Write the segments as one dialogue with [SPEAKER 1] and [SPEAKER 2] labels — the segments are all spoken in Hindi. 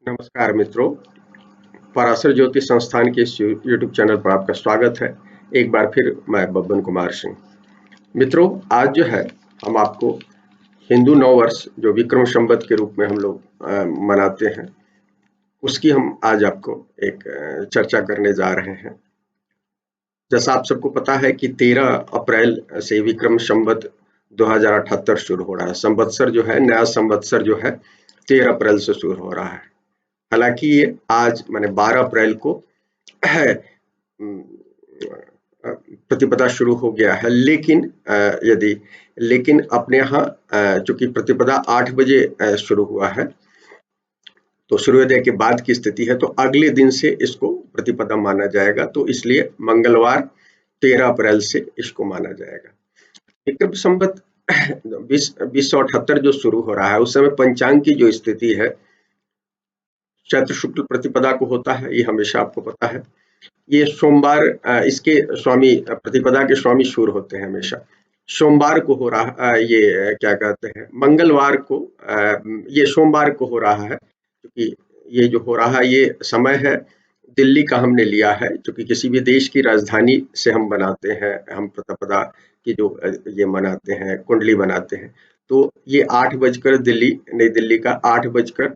[SPEAKER 1] नमस्कार मित्रों, पराशर ज्योति संस्थान के इस यूट्यूब चैनल पर आपका स्वागत है। एक बार फिर मैं बब्बन कुमार सिंह। मित्रों, आज जो है हम आपको हिंदू नववर्ष जो विक्रम संवत के रूप में हम लोग मनाते हैं, उसकी हम आज आपको एक चर्चा करने जा रहे हैं। जैसा आप सबको पता है कि 13 अप्रैल से विक्रम संवत 2078 शुरू हो रहा है। संवत्सर जो है, नया संवत्सर जो है 13 अप्रैल से शुरू हो रहा है। हालांकि ये आज माने 12 अप्रैल को प्रतिपदा शुरू हो गया है, लेकिन अपने यहाँ चूंकि प्रतिपदा 8 बजे शुरू हुआ है, तो सूर्योदय के बाद की स्थिति है, तो अगले दिन से इसको प्रतिपदा माना जाएगा। तो इसलिए मंगलवार 13 अप्रैल से इसको माना जाएगा। विक्रम संवत 2078 जो शुरू हो रहा है, उस समय पंचांग की जो स्थिति है चैत्र शुक्ल प्रतिपदा को होता है, ये हमेशा आपको पता है। ये सोमवार इसके स्वामी प्रतिपदा के स्वामी सूर्य होते हैं हमेशा। सोमवार को हो रहा ये क्या कहते हैं, मंगलवार को ये सोमवार को हो रहा है, क्योंकि ये जो हो रहा है ये समय है दिल्ली का हमने लिया है, क्योंकि किसी भी देश की राजधानी से हम बनाते हैं, हम प्रतिपदा की जो ये मनाते हैं, कुंडली बनाते हैं। तो ये 8 बजकर नई दिल्ली का 8 बजकर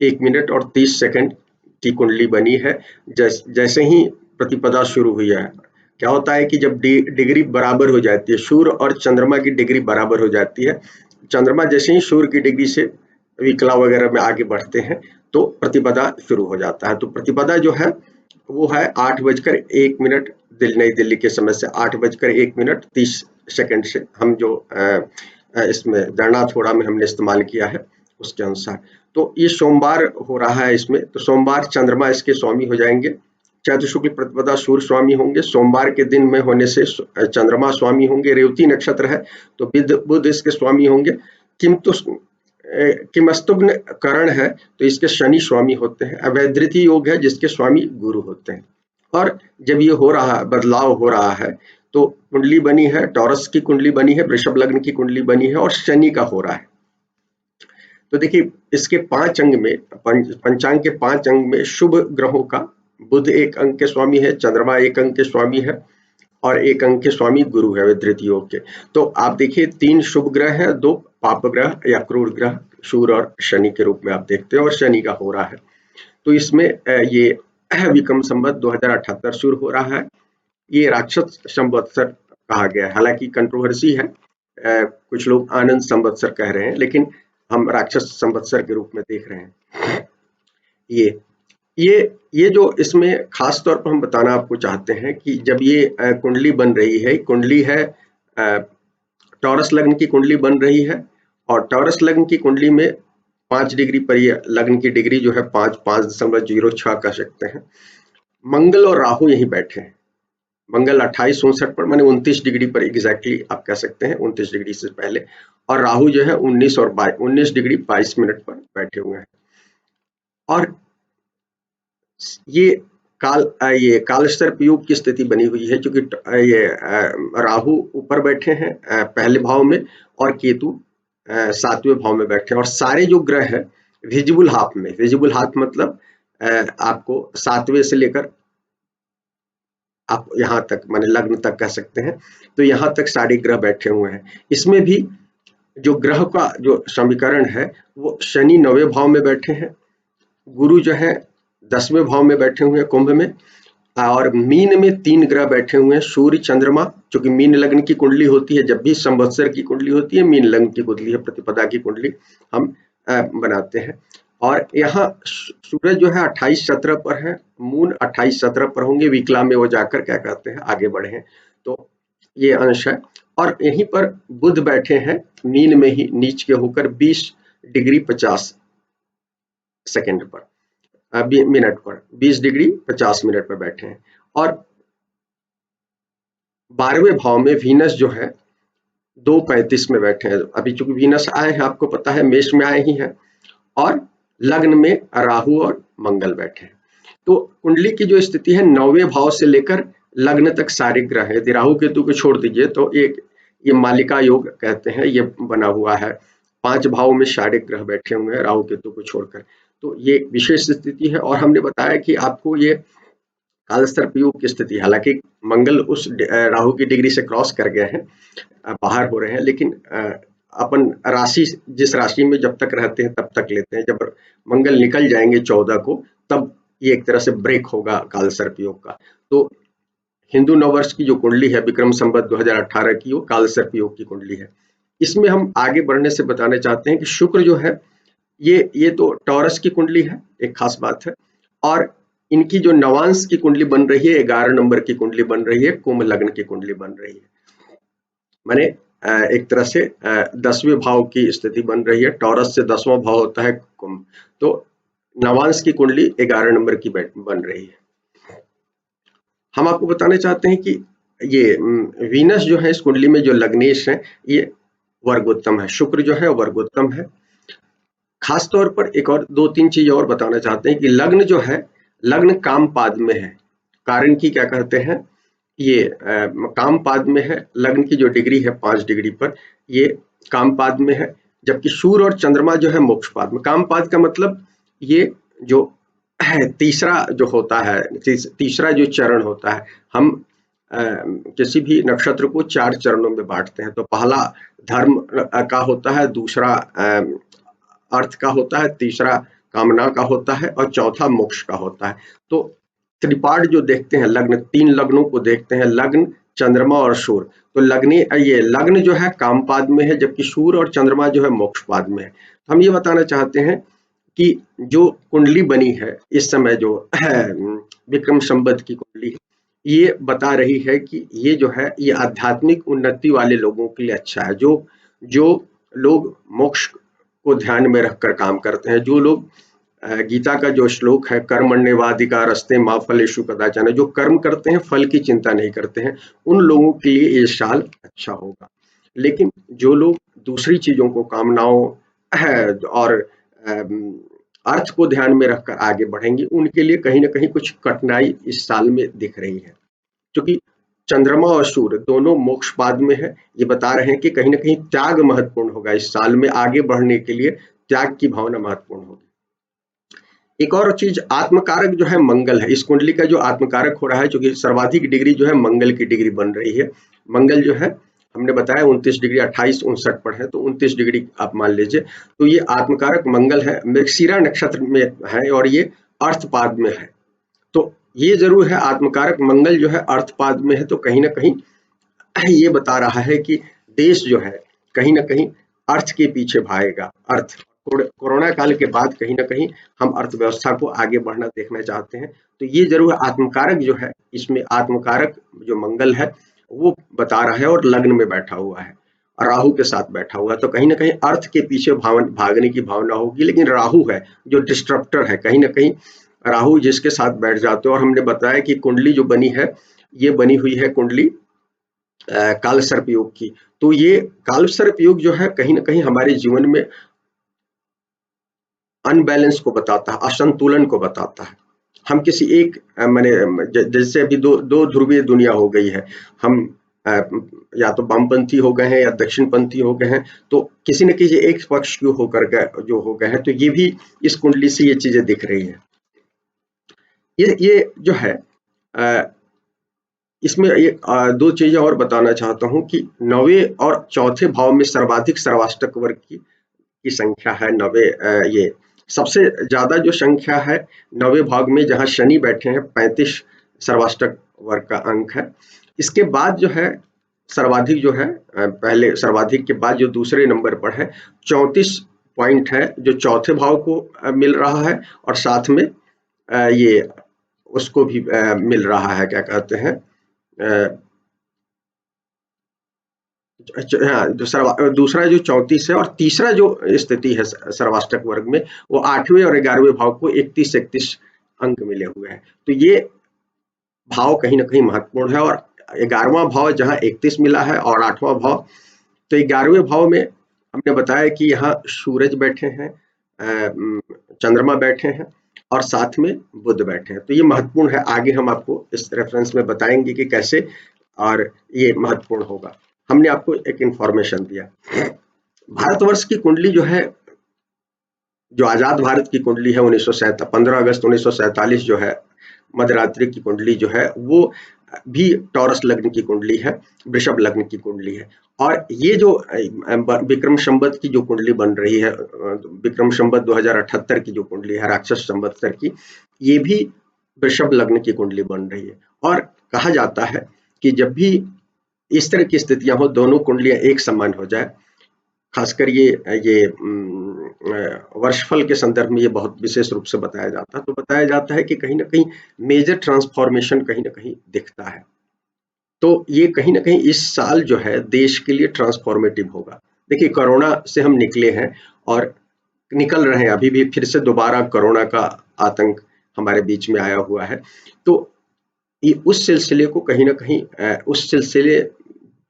[SPEAKER 1] 1 मिनट और 30 सेकंड की कुंडली बनी है। जैसे ही प्रतिपदा शुरू हुई है, क्या होता है कि जब डिग्री बराबर हो जाती है, सूर्य और चंद्रमा की डिग्री बराबर हो जाती है, चंद्रमा जैसे ही सूर्य की डिग्री से विकला वगैरह में आगे बढ़ते हैं, तो प्रतिपदा शुरू हो जाता है। तो प्रतिपदा जो है वो है 8 बजकर 1 मिनट नई दिल्ली के समय से 8 बजकर 1 मिनट 30 सेकंड से, हम जो इसमें गणना थोड़ा में हमने इस्तेमाल किया है उसके अनुसार। तो ये सोमवार हो रहा है इसमें, तो सोमवार चंद्रमा इसके स्वामी हो जाएंगे, चैत्र शुक्ल प्रतिपदा सूर्य स्वामी होंगे, सोमवार के दिन में होने से चंद्रमा स्वामी होंगे, रेवती नक्षत्र है तो बुध इसके स्वामी होंगे, किंतु किमस्तुग्न करण है तो इसके शनि स्वामी होते हैं, अवैधृति योग है जिसके स्वामी गुरु होते हैं। और जब ये हो रहा बदलाव हो रहा है, तो कुंडली बनी है, टॉरस की कुंडली बनी है, वृषभ लग्न की कुंडली बनी है और शनि का हो रहा है। तो देखिए इसके 5 अंग में, पंचांग के 5 अंग में शुभ ग्रहों का बुध 1 अंक के स्वामी है, चंद्रमा 1 अंक के स्वामी है और 1 अंक के स्वामी गुरु है विधृत योग के। तो आप देखिए 3 शुभ ग्रह हैं, 2 पाप ग्रह या क्रूर ग्रह सूर्य और शनि के रूप में आप देखते हैं, और शनि का हो रहा है। तो इसमें ये विक्रम संवत 2078 शुरू हो रहा है। ये राक्षस संवत्सर कहा गया है, हालांकि कंट्रोवर्सी है, कुछ लोग आनंद संवत्सर कह रहे हैं, लेकिन हम राक्षस संवत्सर के रूप में देख रहे हैं। ये जो इसमें खास तौर पर हम बताना आपको चाहते हैं कि जब ये कुंडली बन रही है, कुंडली है टॉरस लग्न की कुंडली बन रही है, और टॉरस लग्न की कुंडली में 5 डिग्री पर ये लग्न की डिग्री जो है 5.06 कह सकते हैं। मंगल और राहु यहीं बैठे हैं। मंगल 28-59 पर, माने 29 डिग्री पर एग्जैक्टली आप कह सकते हैं, 29 डिग्री से पहले, और राहु जो है 19 डिग्री 22 मिनट पर बैठे हुए हैं। और ये काल सर्प योग की स्थिति बनी हुई है, क्योंकि ये राहु ऊपर बैठे हैं पहले भाव में, और केतु 7वें भाव में बैठे हैं, और सारे जो ग्रह है विजिबल हाफ में, विजिबल हाफ मतलब आपको 7वें से लेकर आप यहाँ तक माने लग्न तक कह सकते हैं, तो यहाँ तक सारे ग्रह बैठे हुए हैं। इसमें भी जो ग्रह का जो समीकरण है, वो शनि 9वें भाव में बैठे हैं, गुरु जो है 10वें भाव में बैठे हुए हैं कुंभ में, और मीन में 3 ग्रह बैठे हुए हैं, सूर्य चंद्रमा, क्योंकि मीन लग्न की कुंडली होती है, जब भी संवत्सर की कुंडली होती है मीन लग्न की कुंडली है, प्रतिपदा की कुंडली हम बनाते हैं। और यहाँ सूरज जो है 28-17 पर है, मून 28-17 पर होंगे, विकला में वो जाकर क्या कहते हैं आगे बढ़े हैं, तो ये अंश है। और यहीं पर बुध बैठे हैं मीन में ही नीच के होकर 20 डिग्री 50 सेकंड पर, मिनट पर, 20 डिग्री 50 मिनट पर बैठे हैं। और 12वें भाव में वीनस जो है 2:35 में बैठे हैं। अभी चूंकि वीनस आए हैं, आपको पता है मेष में आए ही हैं, और लग्न में राहु और मंगल बैठे हैं। तो कुंडली की जो स्थिति है 9वें भाव से लेकर लग्न तक सारे ग्रह है, यदि राहु केतु को छोड़ दीजिए तो ये मालिका योग कहते हैं, ये बना हुआ है, 5 भाव में सारे ग्रह बैठे हुए हैं राहु केतु को छोड़कर। तो ये विशेष स्थिति है। और हमने बताया कि आपको ये काल सर्प योग की स्थिति, हालांकि मंगल उस राहु की डिग्री से क्रॉस कर गए हैं, बाहर हो रहे हैं, लेकिन अपन राशि जिस राशि में जब तक रहते हैं तब तक लेते हैं। जब मंगल निकल जाएंगे 14 को, तब ये एक तरह से ब्रेक होगा काल सर्प योग का। तो हिंदू नववर्ष की जो कुंडली है विक्रम संवत 2018 की, वो काल सर्प योग की कुंडली है। इसमें हम आगे बढ़ने से बताना चाहते हैं कि शुक्र जो है ये तो टॉरस की कुंडली है, एक खास बात है। और इनकी जो नवांश की कुंडली बन रही है 11 नंबर की कुंडली बन रही है, कुंभ लग्न की कुंडली बन रही है। माने एक तरह से 10वें भाव की स्थिति बन रही है। टॉरस से 10वां भाव होता है कुंभ, तो नवांश की कुंडली 11 नंबर की बन रही है। हम आपको बताना चाहते हैं कि ये वीनस जो है इस कुंडली में जो लग्नेश है, ये वर्गोत्तम है। शुक्र जो है वर्गोत्तम है। खास तौर पर एक और 2-3 चीज और बताना चाहते हैं कि लग्न जो है, लग्न काम पाद में है। कारण की क्या कहते हैं, ये काम पाद में है। लग्न की जो डिग्री है 5 डिग्री पर, ये काम पाद में है। जबकि सूर्य और चंद्रमा जो है मोक्ष पाद में। काम पाद का मतलब ये जो तीसरा जो होता है, तीसरा जो चरण होता है। हम किसी भी नक्षत्र को 4 चरणों में बांटते हैं। तो पहला धर्म का होता है, दूसरा अर्थ का होता है, तीसरा कामना का होता है और चौथा मोक्ष का होता है। तो त्रिपाठ जो देखते हैं, लग्न 3 लग्नों को देखते हैं, लग्न, चंद्रमा और सूर्य। तो ये लग्न जो है कामपाद में है, जबकि सूर्य और चंद्रमा जो है मोक्षपाद में है। हम ये बताना चाहते हैं कि जो कुंडली बनी है इस समय, जो विक्रम संवत की कुंडली, ये बता रही है कि ये जो है ये आध्यात्मिक उन्नति वाले लोगों के लिए अच्छा है। जो जो लोग मोक्ष को ध्यान में रखकर काम करते हैं, जो लोग गीता का जो श्लोक है, कर्मण्येवाधिकारस्ते मा फलेषु कदाचन, जो कर्म करते हैं फल की चिंता नहीं करते हैं, उन लोगों के लिए ये साल अच्छा होगा। लेकिन जो लोग दूसरी चीजों को, कामनाओं और अर्थ को ध्यान में रखकर आगे बढ़ेंगे, उनके लिए कहीं ना कहीं कुछ कठिनाई इस साल में दिख रही है। क्योंकि चंद्रमा और सूर्य दोनों मोक्ष पाद में है। ये बता रहे हैं कि कहीं ना कहीं त्याग महत्वपूर्ण होगा इस साल में। आगे बढ़ने के लिए त्याग की भावना महत्वपूर्ण होगी। एक और चीज, आत्मकारक जो है मंगल है। इस कुंडली का जो आत्मकारक हो रहा है, क्योंकि सर्वाधिक डिग्री जो है मंगल की डिग्री बन रही है। मंगल जो है हमने बताया 29 डिग्री 28-59 पर है, तो 29 डिग्री आप मान लीजिए। तो ये आत्मकारक मंगल है, मृगशिरा नक्षत्र में है और ये अर्थपाद में है। तो ये जरूर है, आत्मकारक मंगल जो है अर्थपाद में है, तो कहीं ना कहीं ये बता रहा है कि देश जो है कहीं ना कहीं अर्थ के पीछे भागेगा। अर्थ, कोरोना काल के बाद कहीं ना कहीं हम अर्थव्यवस्था को आगे बढ़ना देखना चाहते हैं। तो ये जरूर आत्मकारक जो है, इसमें आत्मकारक जो मंगल है वो बता रहा है, और लग्न में बैठा हुआ है और राहु के साथ बैठा हुआ है। तो कहीं ना कहीं अर्थ के पीछे भागने की भावना होगी। लेकिन राहु है जो डिस्ट्रप्टर है, कहीं ना कहीं राहु जिसके साथ बैठ जाते हैं। और हमने बताया कि कुंडली जो बनी है, ये बनी हुई है कुंडली काल सर्प योग की। तो ये काल सर्प योग जो है कहीं ना कहीं हमारे जीवन में अनबैलेंस को बताता है, असंतुलन को बताता है। हम किसी एक माने जैसे अभी दो ध्रुवीय दुनिया हो गई है। हम या तो वामपंथी हो गए हैं या दक्षिणपंथी हो गए हैं। तो किसी न किसी एक पक्ष को होकर जो हो गए हैं, तो ये भी इस कुंडली से ये चीजें दिख रही हैं। ये जो है इसमें एक 2 चीजें और बताना चाहता हूं कि 9वें और चौथे भाव में सर्वाधिक सर्वाष्टक वर्ग की संख्या है। 9वें ये सबसे ज्यादा जो संख्या है 9वें भाग में, जहां शनि बैठे हैं, 35 सर्वाष्टक वर्ग का अंक है। इसके बाद जो है सर्वाधिक जो है, पहले सर्वाधिक के बाद जो दूसरे नंबर पर है 34 पॉइंट है, जो चौथे भाव को मिल रहा है। और साथ में ये उसको भी मिल रहा है, क्या कहते हैं, हाँ, दूसरा जो 34 है, और तीसरा जो स्थिति है सर्वाष्टक वर्ग में, वो 8वें और 11वें भाव को 31-31 अंक मिले हुए हैं। तो ये भाव कहीं ना कहीं महत्वपूर्ण है। और 11वां भाव जहां 31 मिला है और 8वां भाव, तो 11वें भाव में हमने बताया कि यहाँ सूरज बैठे हैं, चंद्रमा बैठे हैं और साथ में बुध बैठे हैं। तो ये महत्वपूर्ण है। आगे हम आपको इस रेफरेंस में बताएंगे कि कैसे और ये महत्वपूर्ण होगा। हमने आपको एक इंफॉर्मेशन दिया। भारतवर्ष की कुंडली जो है जो आजाद भारत की कुंडली है 15 अगस्त 1947 जो है, मध्यरात्रि की कुंडली जो है वो भी टॉरस लग्न की कुंडली है, वृषभ लग्न की कुंडली है। और ये जो विक्रम संवत की जो कुंडली बन रही है, विक्रम संवत 2078 की जो कुंडली है राक्षस संवत्सर की, ये भी वृषभ लग्न की कुंडली बन रही है। और कहा जाता है कि जब भी इस तरह की स्थितियां हो, दोनों कुंडलियां एक समान हो जाए, खासकर ये वर्षफल के संदर्भ में ये बहुत विशेष रूप से बताया जाता है, तो बताया जाता है कि कहीं ना कहीं मेजर ट्रांसफॉर्मेशन कहीं ना कहीं दिखता है। तो ये कहीं ना कहीं इस साल जो है देश के लिए ट्रांसफॉर्मेटिव होगा। देखिए, कोरोना से हम निकले हैं और निकल रहे हैं, अभी भी फिर से दोबारा कोरोना का आतंक हमारे बीच में आया हुआ है। तो ये उस सिलसिले को कहीं ना कहीं उस सिलसिले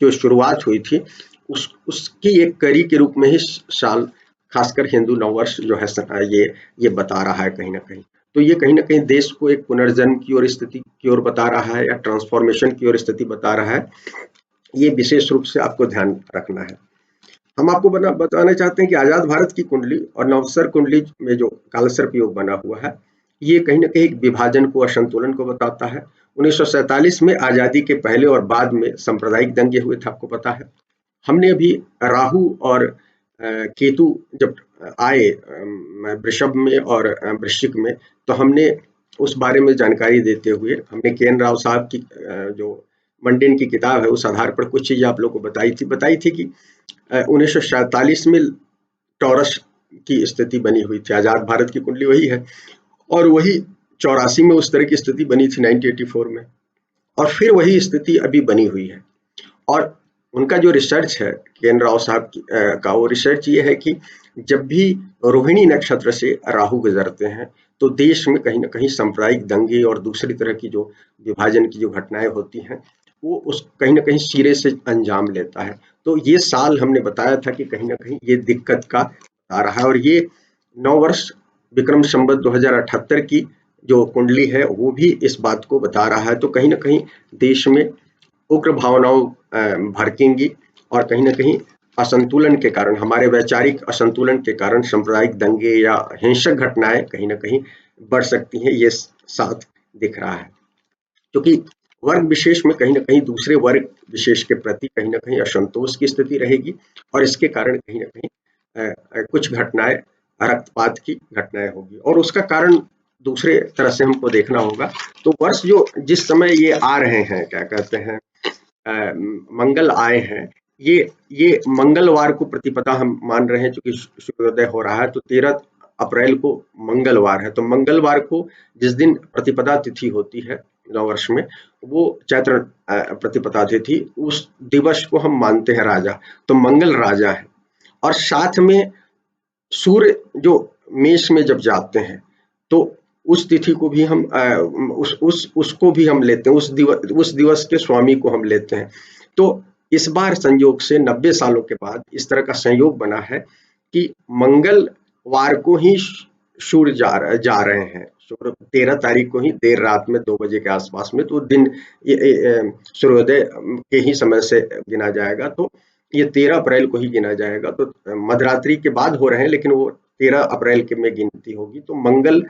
[SPEAKER 1] जो शुरुआत हुई थी उसकी एक कड़ी के रूप में ही साल, खासकर हिंदू नववर्ष जो है ये बता रहा है कहीं ना कहीं। तो ये कहीं ना कहीं देश को एक पुनर्जन्म की ओर, स्थिति की ओर बता रहा है, या ट्रांसफॉर्मेशन की ओर स्थिति बता रहा है। ये विशेष रूप से आपको ध्यान रखना है। हम आपको बताना चाहते हैं कि आजाद भारत की कुंडली और नवसर कुंडली में जो कालसर्प योग बना हुआ है, ये कहीं ना कहीं विभाजन को, असंतुलन को बताता है। 1947 में आजादी के पहले और बाद में सांप्रदायिक दंगे हुए थे, आपको पता है। हमने अभी राहु और केतु जब आए वृषभ में और वृश्चिक में, तो हमने उस बारे में जानकारी देते हुए हमने के एन राव साहब की जो मंडेन की किताब है उस आधार पर कुछ चीजें आप लोग को बताई थी कि 1947 में टॉरस की स्थिति बनी हुई थी, आजाद भारत की कुंडली वही है, और वही 84 में उस तरह की स्थिति बनी थी 1984 में, और फिर वही स्थिति अभी बनी हुई है। और उनका जो रिसर्च है के एन राव साहब का, वो रिसर्च ये है कि जब भी रोहिणी नक्षत्र से राहु गुजरते हैं तो देश में कहीं ना कहीं सांप्रदायिक दंगे और दूसरी तरह की जो विभाजन की जो घटनाएं होती हैं वो उस कहीं ना कहीं सिरे से अंजाम लेता है। तो ये साल हमने बताया था कि कहीं ना कहीं ये दिक्कत का आ रहा है, और ये 9 वर्ष विक्रम संवत 2078 की जो कुंडली है वो भी इस बात को बता रहा है। तो कहीं ना कहीं देश में उग्र भावनाओं भड़केंगी, और कहीं ना कहीं असंतुलन के कारण, हमारे वैचारिक असंतुलन के कारण सांप्रदायिक दंगे या हिंसक घटनाएं कहीं ना कहीं बढ़ सकती हैं, ये साथ दिख रहा है। क्योंकि वर्ग विशेष में कहीं ना कहीं दूसरे वर्ग विशेष के प्रति कहीं ना कहीं असंतोष की स्थिति रहेगी, और इसके कारण कहीं ना कहीं कुछ घटनाएं, रक्तपात की घटनाएं होगी, और उसका कारण दूसरे तरह से हमको देखना होगा। तो वर्ष जो जिस समय ये आ रहे हैं, क्या कहते हैं, मंगल आए हैं, ये मंगलवार को प्रतिपदा हम मान रहे हैं, चूंकि सूर्योदय हो रहा है, तो 13 अप्रैल को मंगलवार है। तो मंगलवार को जिस दिन प्रतिपदा तिथि होती है नववर्ष में, वो चैत्र प्रतिपदा तिथि, उस दिवस को हम मानते हैं राजा, तो मंगल राजा है। और साथ में सूर्य जो मेष में जब जाते हैं तो उस तिथि को भी हम उसको भी हम लेते हैं, उस दिवस के स्वामी को हम लेते हैं। तो इस बार संयोग से 90 सालों के बाद इस तरह का संयोग बना है कि मंगलवार को ही सूर्य जा रहे हैं, 13 तारीख को ही देर रात में 2 बजे के आसपास में, तो दिन सूर्योदय के ही समय से गिना जाएगा। तो ये 13 अप्रैल को ही गिना जाएगा, तो मध्यरात्रि के बाद हो रहे हैं, लेकिन वो 13 अप्रैल के में गिनती होगी। तो मंगल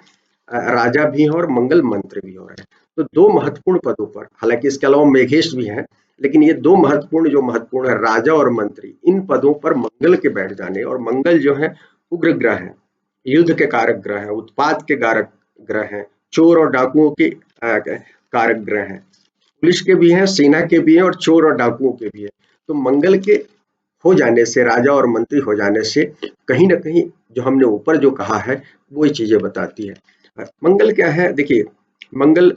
[SPEAKER 1] राजा भी हैं और मंगल मंत्री भी हो रहे हैं। तो 2 महत्वपूर्ण पदों पर, हालांकि इसके अलावा मेघेश भी हैं, लेकिन ये 2 महत्वपूर्ण है, राजा और मंत्री, इन पदों पर मंगल के बैठ जाने, और मंगल जो है उग्र ग्रह है, युद्ध के कारक ग्रह है, उत्पाद के कारक ग्रह हैं, चोर और डाकुओं के कारक ग्रह हैं, पुलिस के भी हैं, सेना के भी हैं, और चोर और डाकुओं के भी हैं। तो मंगल के हो जाने से, राजा और मंत्री हो जाने से कहीं ना कहीं जो हमने ऊपर जो कहा है वो ही चीजें बताती है। मंगल क्या है, देखिए, मंगल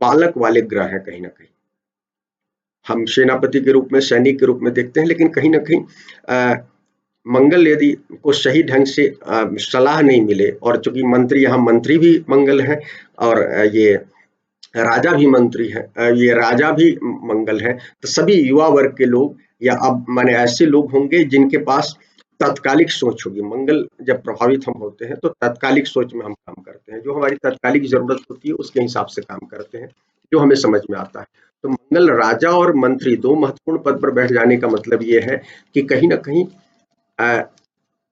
[SPEAKER 1] बालक वाले ग्रह है, कहीं ना कहीं हम सेनापति के रूप में, सैनिक के रूप में देखते हैं, लेकिन कहीं ना कहीं मंगल यदि को सही ढंग से सलाह नहीं मिले, और चूंकि मंत्री, यहाँ मंत्री भी मंगल है, और ये राजा भी मंत्री है, ये राजा भी मंगल है, तो सभी युवा वर्ग के लोग, या अब माने ऐसे लोग होंगे जिनके पास तात्कालिक सोच होगी। मंगल जब प्रभावित हम होते हैं तो तात्कालिक सोच में हम काम करते हैं, जो हमारी तात्कालिक जरूरत होती है उसके हिसाब से काम करते हैं, जो हमें समझ में आता है। तो मंगल राजा और मंत्री 2 महत्वपूर्ण पद पर बैठ जाने का मतलब ये है कि कहीं ना कहीं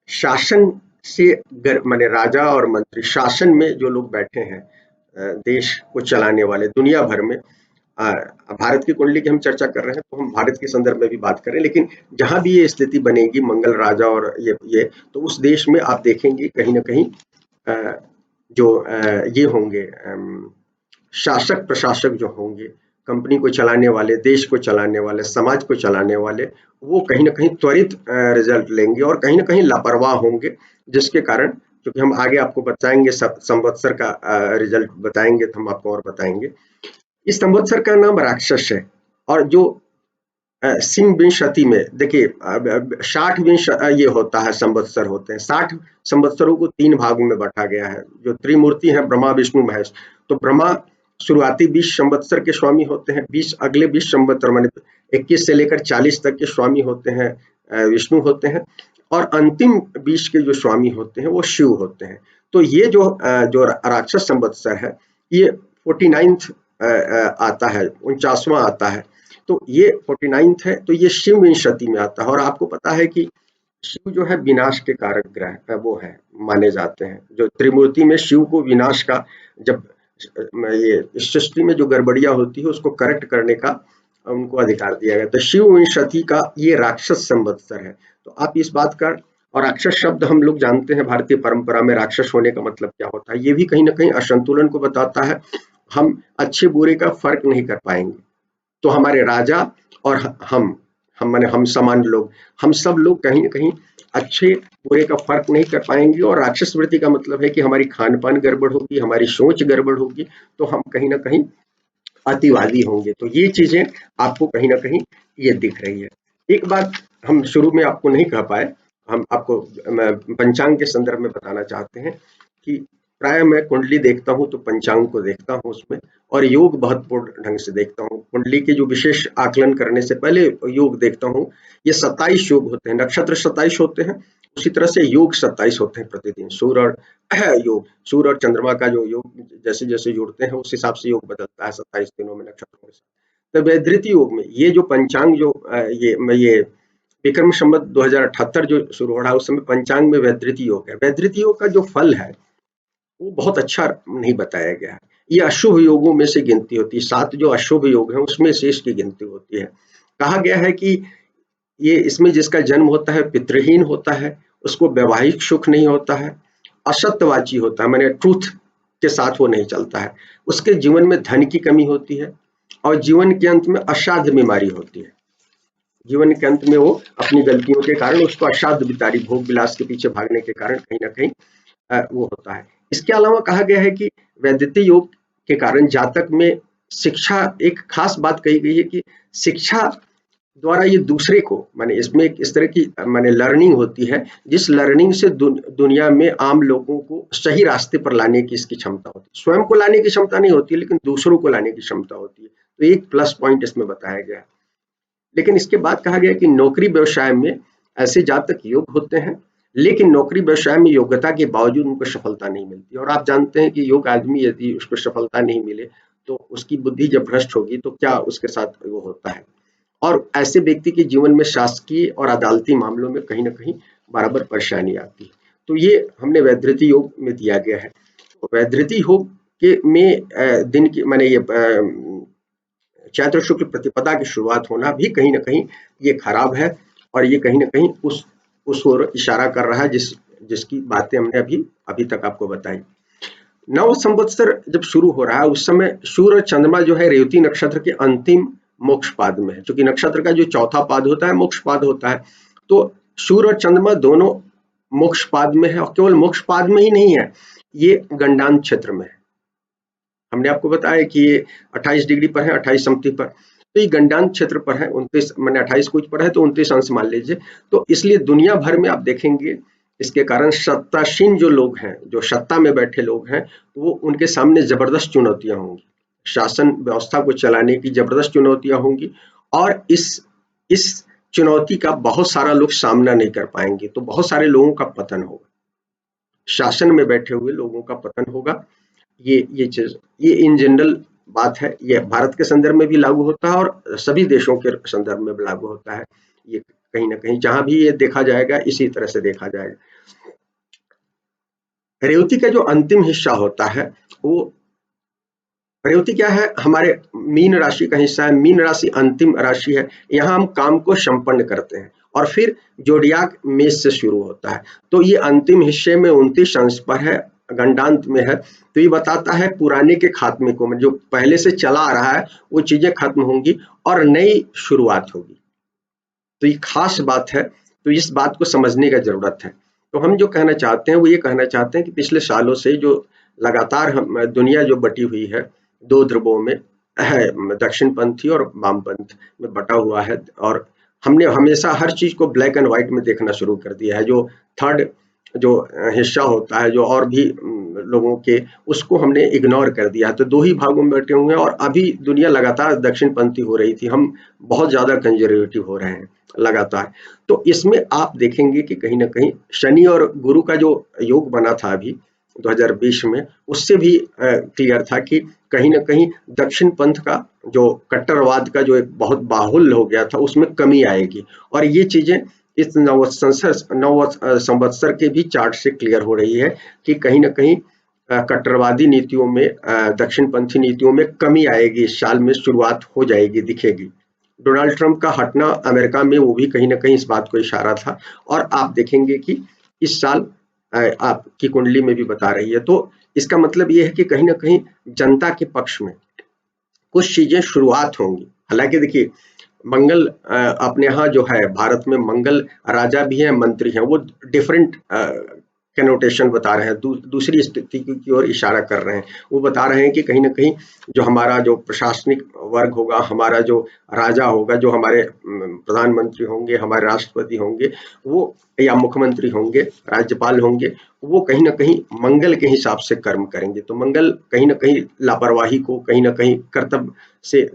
[SPEAKER 1] शासन से माने राजा और मंत्री शासन में जो लोग बैठे हैं, देश को चलाने वाले दुनिया भर में, भारत की कुंडली की हम चर्चा कर रहे हैं तो हम भारत के संदर्भ में भी बात करें, लेकिन जहां भी ये स्थिति बनेगी मंगल राजा और ये तो उस देश में आप देखेंगे कहीं ना कहीं जो ये होंगे शासक प्रशासक जो होंगे, कंपनी को चलाने वाले, देश को चलाने वाले, समाज को चलाने वाले, वो कहीं ना कहीं त्वरित रिजल्ट लेंगे और कहीं ना कहीं लापरवाह होंगे, जिसके कारण, क्योंकि हम आगे आपको बताएंगे संवत्सर का रिजल्ट बताएंगे तो हम आपको और बताएंगे। इस संवत्सर का नाम राक्षस है और जो सिंह विंशति में देखिए 60 विंश ये होता है, संवत्सर होते हैं। 60 संवत्सरों को 3 भागों में बांटा गया है, जो त्रिमूर्ति हैं ब्रह्मा विष्णु महेश। तो ब्रह्मा शुरुआती 20 संवत्सर के स्वामी होते हैं, 20 अगले 20 संवत्सर माने 21 से लेकर 40 तक के स्वामी होते हैं विष्णु होते हैं, और अंतिम 20 के जो स्वामी होते हैं वो शिव होते हैं। तो ये जो राक्षस संवत्सर है ये 49th आता है, 49वां आता है। तो ये 49th है, तो ये शिव विंशति में आता है। और आपको पता है कि शिव जो है विनाश के कारक ग्रह वो है, माने जाते हैं। जो त्रिमूर्ति में शिव को विनाश का, जब ये इस सृष्टि में जो गड़बड़ियां होती है उसको करेक्ट करने का उनको अधिकार दिया गया। तो शिव विंशति का ये राक्षस संवत्सर है। तो आप इस बात का, और राक्षस शब्द हम लोग जानते हैं भारतीय परंपरा में राक्षस होने का मतलब क्या होता है, ये भी कहीं ना कहीं असंतुलन को बताता है। हम अच्छे बुरे का फर्क नहीं कर पाएंगे, तो हमारे राजा और हम माने हम सामान्य लोग, हम सब लोग कहीं ना कहीं अच्छे बुरे का फर्क नहीं कर पाएंगे। और राक्षस वृत्ति का मतलब है कि हमारी खान पान गड़बड़ होगी, हमारी सोच गड़बड़ होगी, तो हम कहीं ना कहीं अतिवादी होंगे। तो ये चीजें आपको कहीं ना कहीं ये दिख रही है। एक बात हम शुरू में आपको नहीं कह पाए, हम आपको पंचांग के संदर्भ में बताना चाहते हैं कि प्राय मैं कुंडली देखता हूं तो पंचांग को देखता हूं उसमें, और योग बहुत पूर्ण ढंग से देखता हूं। कुंडली के जो विशेष आकलन करने से पहले योग देखता हूं। ये 27 योग होते हैं, नक्षत्र 27 होते हैं, उसी तरह से योग 27 होते हैं प्रतिदिन। सूर्य और योग, सूर्य और चंद्रमा का जो योग जैसे जैसे जुड़ते हैं उस हिसाब से योग बदलता है 27 दिनों में नक्षत्रों के साथ। तो वैधृति योग में ये जो पंचांग जो ये विक्रम संवत 2078 जो शुरू हो रहा है उस समय पंचांग में वैधृति योग है। वैधृति योग का जो फल है वो बहुत अच्छा नहीं बताया गया है। ये अशुभ योगों में से गिनती होती है, 7 जो अशुभ योग हैं उसमें से इसकी गिनती होती है। कहा गया है कि ये इसमें जिसका जन्म होता है पितृहीन होता है, उसको वैवाहिक सुख नहीं होता है, असत्यवाची होता है, माने ट्रूथ के साथ वो नहीं चलता है, उसके जीवन में धन की कमी होती है, और जीवन के अंत में असाध्य बीमारी होती है। जीवन के अंत में वो अपनी गलतियों के कारण उसको असाध्य बीमारी, भोग विलास के पीछे भागने के कारण कहीं ना कहीं वो होता है। इसके अलावा कहा गया है कि वैधृति योग के कारण जातक में शिक्षा, एक खास बात कही गई है कि शिक्षा द्वारा ये दूसरे को, माने इसमें एक इस तरह की माने लर्निंग होती है, जिस लर्निंग से दुनिया में आम लोगों को सही रास्ते पर लाने की इसकी क्षमता होती है। स्वयं को लाने की क्षमता नहीं होती है, लेकिन दूसरों को लाने की क्षमता होती है। तो एक प्लस पॉइंट इसमें बताया गया है। लेकिन इसके बाद कहा गया कि नौकरी व्यवसाय में ऐसे जातक योग होते हैं, लेकिन नौकरी व्यवसाय में योग्यता के बावजूद उनको सफलता नहीं मिलती। और आप जानते हैं कि योग आदमी यदि उसको सफलता नहीं मिले तो उसकी बुद्धि जब भ्रष्ट होगी तो क्या उसके साथ वो होता है। और ऐसे व्यक्ति के जीवन में शासकीय और अदालती मामलों में कहीं ना कहीं बराबर परेशानी आती है। तो ये हमने वैधृति योग में दिया गया है। तो वैधृति योग के में दिन की माने ये चैत्र शुक्ल प्रतिपदा की शुरुआत होना भी कहीं ना कहीं ये खराब है, और ये कहीं ना कहीं उस ओर इशारा कर रहा है जिसकी बातें हमने अभी तक आपको बताई। नव संवत्सर जब शुरू हो रहा है उस समय सूर्य और चंद्रमा जो है रेवती नक्षत्र के अंतिम मोक्ष पाद में है, क्योंकि नक्षत्र का जो चौथा पाद होता है मोक्ष पाद होता है। तो सूर्य और चंद्रमा दोनों मोक्ष पाद में है, और केवल मोक्ष पाद में ही नहीं है, ये गंडान क्षेत्र में है। हमने आपको बताया कि ये 28 डिग्री पर है, 28 समथि पर, तो ये गंडान क्षेत्र पर है, 29 मैंने 28 कुछ पर है तो 29 अंश मान लीजिए। तो इसलिए दुनिया भर में आप देखेंगे इसके कारण सत्तासीन जो लोग हैं, जो सत्ता में बैठे लोग हैं, वो उनके सामने जबरदस्त चुनौतियां होंगी, शासन व्यवस्था को चलाने की जबरदस्त चुनौतियां होंगी, और इस चुनौती का बहुत सारा लोग सामना नहीं कर पाएंगे, तो बहुत सारे लोगों का पतन होगा, शासन में बैठे हुए लोगों का पतन होगा। ये चीज, ये इन जनरल बात है, ये भारत के संदर्भ में भी लागू होता है और सभी देशों के संदर्भ में भी लागू होता है। ये कहीं ना कहीं जहां भी ये देखा जाएगा इसी तरह से देखा जाएगा। रेवती का जो अंतिम हिस्सा होता है वो, रेवती क्या है, हमारे मीन राशि का हिस्सा है। मीन राशि अंतिम राशि है, यहाँ हम काम को संपन्न करते हैं। और फिर जोडियाक मेष से शुरू होता है। तो ये अंतिम हिस्से में 29 अंश पर है, गंडांत में है। तो ये बताता है पुराने के खात्मे को, जो पहले से चला आ रहा है वो चीजें खत्म होंगी और नई शुरुआत होगी। तो ये खास बात है, तो इस बात को समझने का जरूरत है। तो हम जो कहना चाहते हैं वो ये कहना चाहते हैं कि पिछले सालों से जो लगातार हम दुनिया जो बटी हुई है दो ध्रुवों में है, दक्षिण पंथी और वामपंथ में बटा हुआ है, और हमने हमेशा हर चीज को ब्लैक एंड व्हाइट में देखना शुरू कर दिया है। जो थर्ड जो हिस्सा होता है जो और भी लोगों के, उसको हमने इग्नोर कर दिया। तो दो ही भागों में बैठे हुए हैं और अभी दुनिया लगातार दक्षिण पंथी हो रही थी, हम बहुत ज्यादा कंजर्वेटिव हो रहे हैं लगातार। तो इसमें आप देखेंगे कि कहीं ना कहीं शनि और गुरु का जो योग बना था अभी 2020 में, उससे भी क्लियर था कि कहीं ना कहीं दक्षिण पंथ का जो कट्टरवाद का जो एक बहुत बाहुल्य हो गया था उसमें कमी आएगी। और ये चीजें इस नव संवत्सर के भी चार्ट से क्लियर हो रही है कि कहीं ना कहीं कट्टरवादी नीतियों में, दक्षिण पंथी नीतियों में कमी आएगी, इस साल में शुरुआत हो जाएगी, दिखेगी। डोनाल्ड ट्रंप का हटना अमेरिका में वो भी कहीं ना कहीं इस बात को इशारा था। और आप देखेंगे कि इस साल आपकी कुंडली में भी बता रही है। तो इसका मतलब ये है कि कहीं ना कहीं जनता के पक्ष में कुछ चीजें शुरुआत होंगी। हालांकि देखिए मंगल अपने यहाँ जो है भारत में मंगल राजा भी हैं, मंत्री हैं, वो डिफरेंट कनोटेशन बता रहे हैं, दूसरी स्थिति की ओर इशारा कर रहे हैं। वो बता रहे हैं कि कहीं ना कहीं जो हमारा जो प्रशासनिक वर्ग होगा, हमारा जो राजा होगा, जो हमारे प्रधानमंत्री होंगे, हमारे राष्ट्रपति होंगे, वो या मुख्यमंत्री होंगे, राज्यपाल होंगे, वो कहीं ना कहीं मंगल के हिसाब से कर्म करेंगे। तो मंगल कहीं ना कहीं लापरवाही को, कहीं ना कहीं कर्तव्य से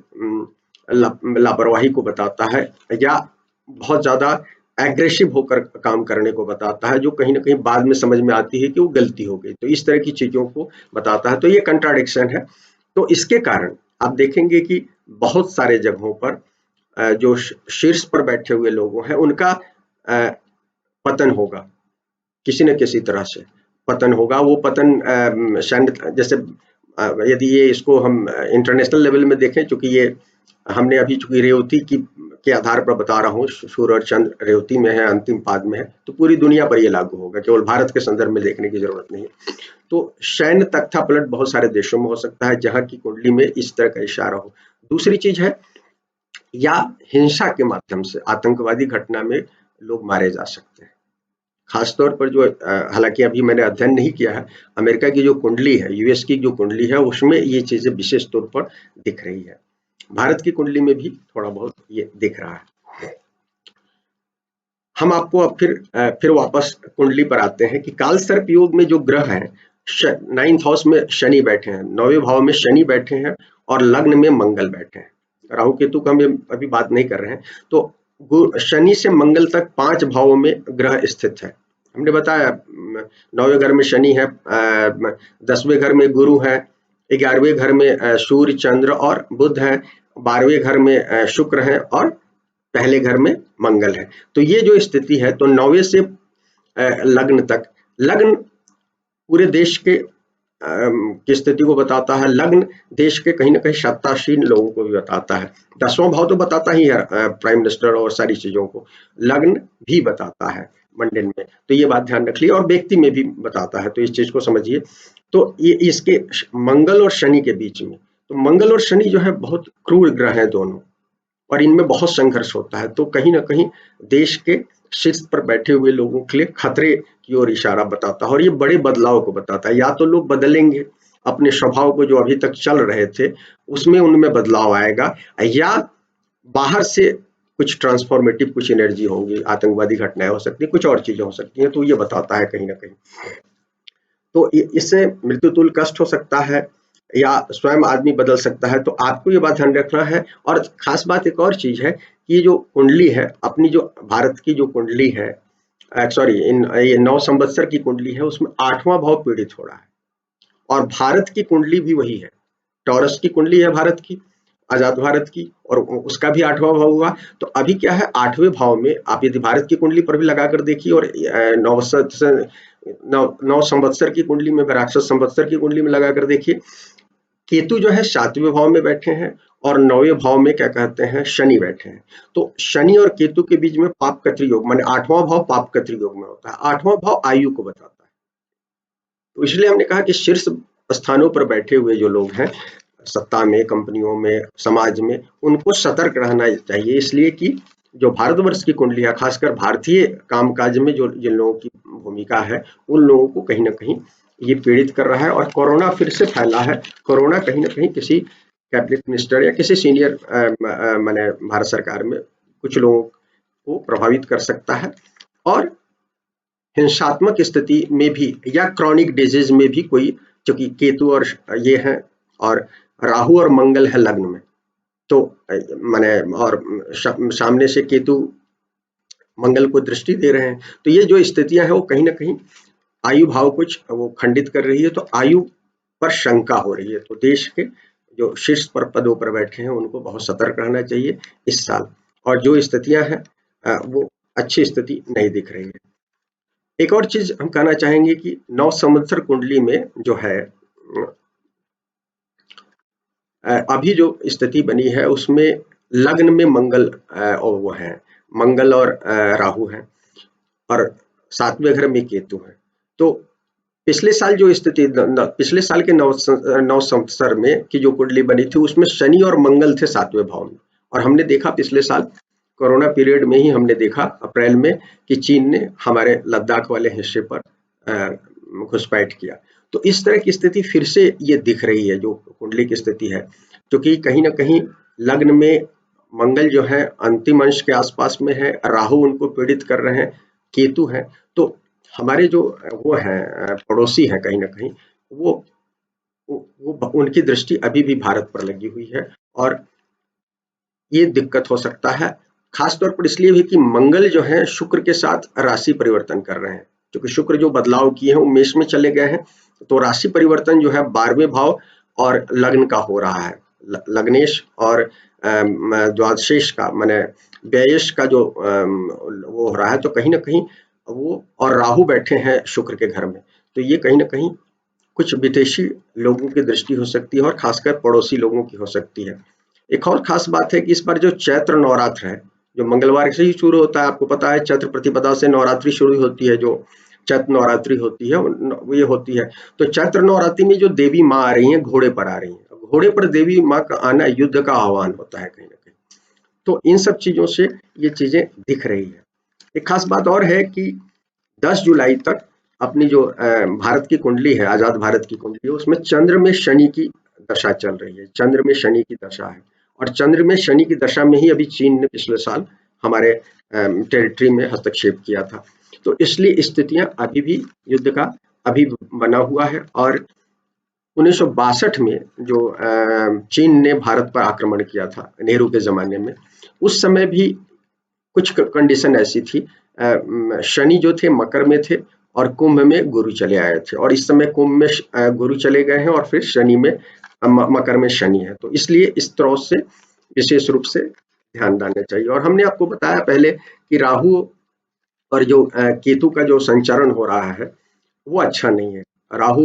[SPEAKER 1] लापरवाही को बताता है, या बहुत ज्यादा एग्रेसिव होकर काम करने को बताता है, जो कहीं ना कहीं बाद में समझ में आती है कि वो गलती हो गई। तो इस तरह की चीजों को बताता है। तो ये कंट्राडिक्शन है। तो इसके कारण आप देखेंगे कि बहुत सारे जगहों पर जो शीर्ष पर बैठे हुए लोग हैं उनका पतन होगा, किसी न किसी तरह से पतन होगा। वो पतन सैन्य, जैसे यदि ये इसको हम इंटरनेशनल लेवल में देखें, चूंकि ये हमने अभी चूंकि रेवती की के आधार पर बता रहा हूँ, सूर्य और चंद्र रेवती में है, अंतिम पाद में है, तो पूरी दुनिया पर ये लागू होगा, केवल भारत के संदर्भ में देखने की जरूरत नहीं है। तो सैन्य तख्ता पलट बहुत सारे देशों में हो सकता है जहां की कुंडली में इस तरह का इशारा हो। दूसरी चीज है, या हिंसा के माध्यम से आतंकवादी घटना में लोग मारे जा सकते हैं। खासतौर पर जो हालांकि अभी मैंने अध्ययन नहीं किया है, अमेरिका की जो कुंडली है, यूएस की जो कुंडली है, उसमें ये चीजें विशेष तौर पर दिख रही है। भारत की कुंडली में भी थोड़ा बहुत ये दिख रहा है। हम आपको अब फिर वापस कुंडली पर आते हैं कि काल सर्प योग में जो ग्रह हैं, 9th हाउस में शनि बैठे हैं, 9वें भाव में शनि बैठे हैं और लग्न में मंगल बैठे हैं। राहु केतु का हम अभी बात नहीं कर रहे हैं। तो शनि से मंगल तक 5 भावों में ग्रह स्थित है। हमने बताया 9वें घर में शनि है, 10वें घर में गुरु है, 11वें घर में सूर्य चंद्र और बुध है, 12वें घर में शुक्र है और पहले घर में मंगल है। तो ये जो स्थिति है, तो 9वें से लग्न तक, लग्न पूरे देश के की स्थिति को बताता है। लग्न देश के कहीं ना कहीं सत्तासीन लोगों को भी बताता है। 10वां भाव तो बताता ही है प्राइम मिनिस्टर और सारी चीजों को, लग्न भी बताता है मंडन में। तो ये बात ध्यान रख लिया, और व्यक्ति में भी बताता है, तो इस चीज को समझिए। तो ये इसके मंगल और शनि के बीच में, तो मंगल और शनि जो है बहुत क्रूर ग्रह है दोनों, और इनमें बहुत संघर्ष होता है। तो कहीं ना कहीं देश के शीर्ष पर बैठे हुए लोगों के लिए खतरे की ओर इशारा बताता है, और ये बड़े बदलाव को बताता है। या तो लोग बदलेंगे अपने स्वभाव को, जो अभी तक चल रहे थे उसमें उनमें बदलाव आएगा, या बाहर से कुछ ट्रांसफॉर्मेटिव कुछ एनर्जी होंगी, आतंकवादी घटनाएं हो सकती है, कुछ और चीजें हो सकती हैं। तो ये बताता है कहीं ना कहीं। तो इससे मृत्यु तुल्य कष्ट हो सकता है, या स्वयं आदमी बदल सकता है। तो आपको ये बात ध्यान रखना है। और खास बात एक और चीज है कि जो कुंडली है, अपनी जो भारत की जो कुंडली है, सॉरी ये 9 संवत्सर की कुंडली है, उसमें 8वां भाव पीड़ित हो रहा है, और भारत की कुंडली भी वही है। टॉरस की कुंडली है भारत की, आजाद भारत की, और उसका भी 8वां भाव हुआ। तो अभी क्या है, 8वें भाव में आप यदि भारत की कुंडली पर भी लगाकर देखिए और नौ संवत्सर की कुंडली में, राक्षस संवत्सर की कुंडली में लगाकर देखिए, केतु जो है 7वें भाव में बैठे हैं और 9वें भाव में क्या कहते हैं शनि बैठे हैं। तो शनि और केतु के बीच में पाप कत्री योग, माने 8वां भाव पाप कत्री योग में होता है। 8वां भाव आयु को बताता है। तो इसलिए हमने कहा कि शीर्ष स्थानों पर बैठे हुए जो लोग हैं, सत्ता में, कंपनियों में, समाज में, उनको सतर्क रहना चाहिए, इसलिए कि जो भारतवर्ष की कुंडली है, खासकर भारतीय कामकाज में जो जिन लोगों की भूमिका है, उन लोगों को कहीं ना कहीं ये पीड़ित कर रहा है। और कोरोना फिर से फैला है। कोरोना कहीं ना कहीं किसी कैबिनेट मिनिस्टर या किसी सीनियर माने भारत सरकार में कुछ लोगों को प्रभावित कर सकता है, और हिंसात्मक स्थिति में भी या क्रॉनिक डिजीज में भी कोई, क्योंकि केतु और ये हैं और राहु और मंगल है लग्न में, तो माने और सामने से केतु मंगल को दृष्टि दे रहे हैं, तो ये जो स्थितियां हैं वो कहीं ना कहीं आयु भाव कुछ वो खंडित कर रही है। तो आयु पर शंका हो रही है। तो देश के जो शीर्ष पर पदों पर बैठे हैं उनको बहुत सतर्क रहना चाहिए इस साल, और जो स्थितियां हैं वो अच्छी स्थिति नहीं दिख रही है। एक और चीज हम कहना चाहेंगे कि 9 संवत्सर कुंडली में जो है अभी जो स्थिति बनी है उसमें लग्न में मंगल और वो है, मंगल और राहु है, और 7वें घर में केतु है। तो पिछले साल जो स्थिति, पिछले साल के 9 संवत्सर में की जो कुंडली बनी थी उसमें शनि और मंगल थे 7वें भाव में, और हमने देखा पिछले साल कोरोना पीरियड में ही हमने देखा अप्रैल में कि चीन ने हमारे लद्दाख वाले हिस्से पर घुसपैठ किया। तो इस तरह की स्थिति फिर से ये दिख रही है जो कुंडली की स्थिति है, क्योंकि कहीं ना कहीं लग्न में मंगल जो है अंतिम अंश के आसपास में है, राहु उनको पीड़ित कर रहे हैं, केतु है। तो हमारे जो वो हैं पड़ोसी हैं कहीं ना कहीं वो उनकी दृष्टि अभी भी भारत पर लगी हुई है, और ये दिक्कत हो सकता है। खास तौर पर इसलिए भी कि मंगल जो है शुक्र के साथ राशि परिवर्तन कर रहे हैं, क्योंकि शुक्र जो बदलाव किए हैं वो मेष में चले गए हैं, तो राशि परिवर्तन जो है 12वें भाव और लग्न का हो रहा है, लग्नेश और द्वादशेश का माने व्ययेश का जो वो हो रहा है। तो कहीं ना कहीं वो और राहु बैठे हैं शुक्र के घर में, तो ये कहीं ना कहीं कुछ विदेशी लोगों की दृष्टि हो सकती है और खासकर पड़ोसी लोगों की हो सकती है। एक और खास बात है कि इस बार जो चैत्र नवरात्र है जो मंगलवार से ही शुरू होता है, आपको पता है चैत्र प्रतिपदा से नवरात्रि शुरू होती है, जो चैत्र नवरात्रि होती है वो ये होती है। तो चैत्र नवरात्रि में जो देवी माँ आ रही हैं घोड़े पर आ रही हैं, घोड़े पर देवी माँ का आना युद्ध का आह्वान होता है कहीं ना कहीं। तो इन सब चीजों से ये चीजें दिख रही है। एक खास बात और है कि 10 जुलाई तक अपनी जो भारत की कुंडली है, आजाद भारत की कुंडली है, उसमें चंद्र में शनि की दशा चल रही है, चंद्र में शनि की दशा है, और चंद्र में शनि की दशा में ही अभी चीन ने पिछले साल हमारे टेरिटरी में हस्तक्षेप किया था। तो इसलिए स्थितियां अभी भी युद्ध का अभी बना हुआ है। और 1962 में जो चीन ने भारत पर आक्रमण किया था नेहरू के जमाने में, उस समय भी कुछ कंडीशन ऐसी थी, शनि जो थे मकर में थे और कुंभ में गुरु चले आए थे, और इस समय कुंभ में गुरु चले गए हैं और फिर शनि में मकर में शनि है। तो इसलिए इस तरह से विशेष रूप से ध्यान देना चाहिए। और हमने आपको बताया पहले कि राहु और जो केतु का जो संचरण हो रहा है वो अच्छा नहीं है। राहु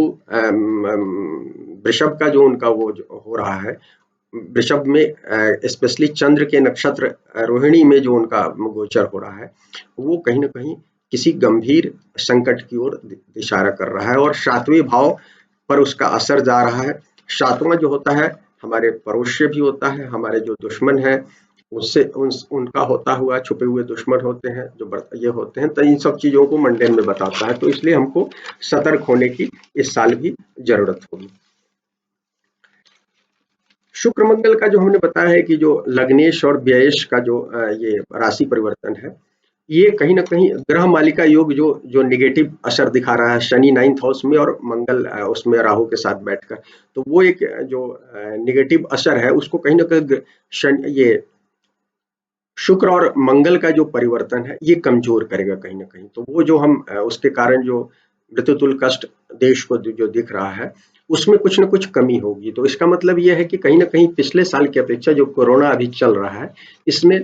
[SPEAKER 1] वृषभ का जो उनका वो जो हो रहा है, वृषभ में स्पेशली चंद्र के नक्षत्र रोहिणी में जो उनका गोचर हो रहा है वो कहीं ना कहीं किसी गंभीर संकट की ओर इशारा कर रहा है, और 7वें भाव पर उसका असर जा रहा है। 7वां जो होता है हमारे पड़ोस से भी होता है, हमारे जो दुश्मन है उससे उनका होता हुआ छुपे हुए दुश्मन होते हैं जो ये होते हैं, तो इन सब चीजों को मंडेन में बताता है। तो इसलिए हमको सतर्क होने की इस साल भी जरूरत होगी। शुक्र मंगल का जो हमने बताया है कि जो लग्नेश और व्ययेश का जो ये राशि परिवर्तन है, ये कहीं ना कहीं ग्रह मालिका योग जो जो नेगेटिव असर दिखा रहा है, शनि 9th हाउस में और मंगल उसमें राहु के साथ बैठकर, तो वो एक जो नेगेटिव असर है उसको कहीं ना कहीं ये शुक्र और मंगल का जो परिवर्तन है ये कमजोर करेगा कहीं ना कहीं। तो वो जो हम उसके कारण जो मृत्युतुल्य कष्ट देश को जो दिख रहा है उसमें कुछ ना कुछ कमी होगी। तो इसका मतलब ये है कि कहीं ना कहीं पिछले साल की अपेक्षा जो कोरोना अभी चल रहा है इसमें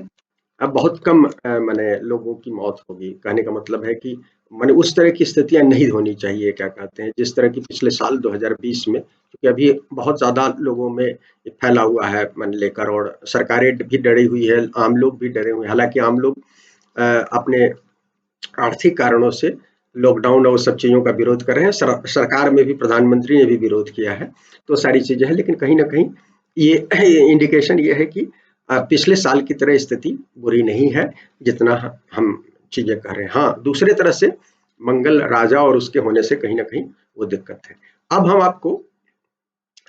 [SPEAKER 1] अब बहुत कम माने लोगों की मौत होगी। कहने का मतलब है कि माने उस तरह की स्थितियां नहीं होनी चाहिए, क्या कहते हैं, जिस तरह की पिछले साल 2020 में, क्योंकि अभी बहुत ज्यादा लोगों में फैला हुआ है मन लेकर, और सरकारें भी डरी हुई है, आम लोग भी डरे हुए हैं। हालांकि आम लोग अपने आर्थिक कारणों से लॉकडाउन और सब चीजों का विरोध कर रहे हैं। सरकार में भी प्रधानमंत्री ने भी विरोध किया है, तो सारी चीजें हैं, लेकिन कहीं ना कहीं ये इंडिकेशन ये है कि पिछले साल की तरह स्थिति बुरी नहीं है जितना हम चीजें कर रहे हैं। हाँ, दूसरे तरह से मंगल राजा और उसके होने से कहीं ना कहीं वो दिक्कत है। अब हम आपको,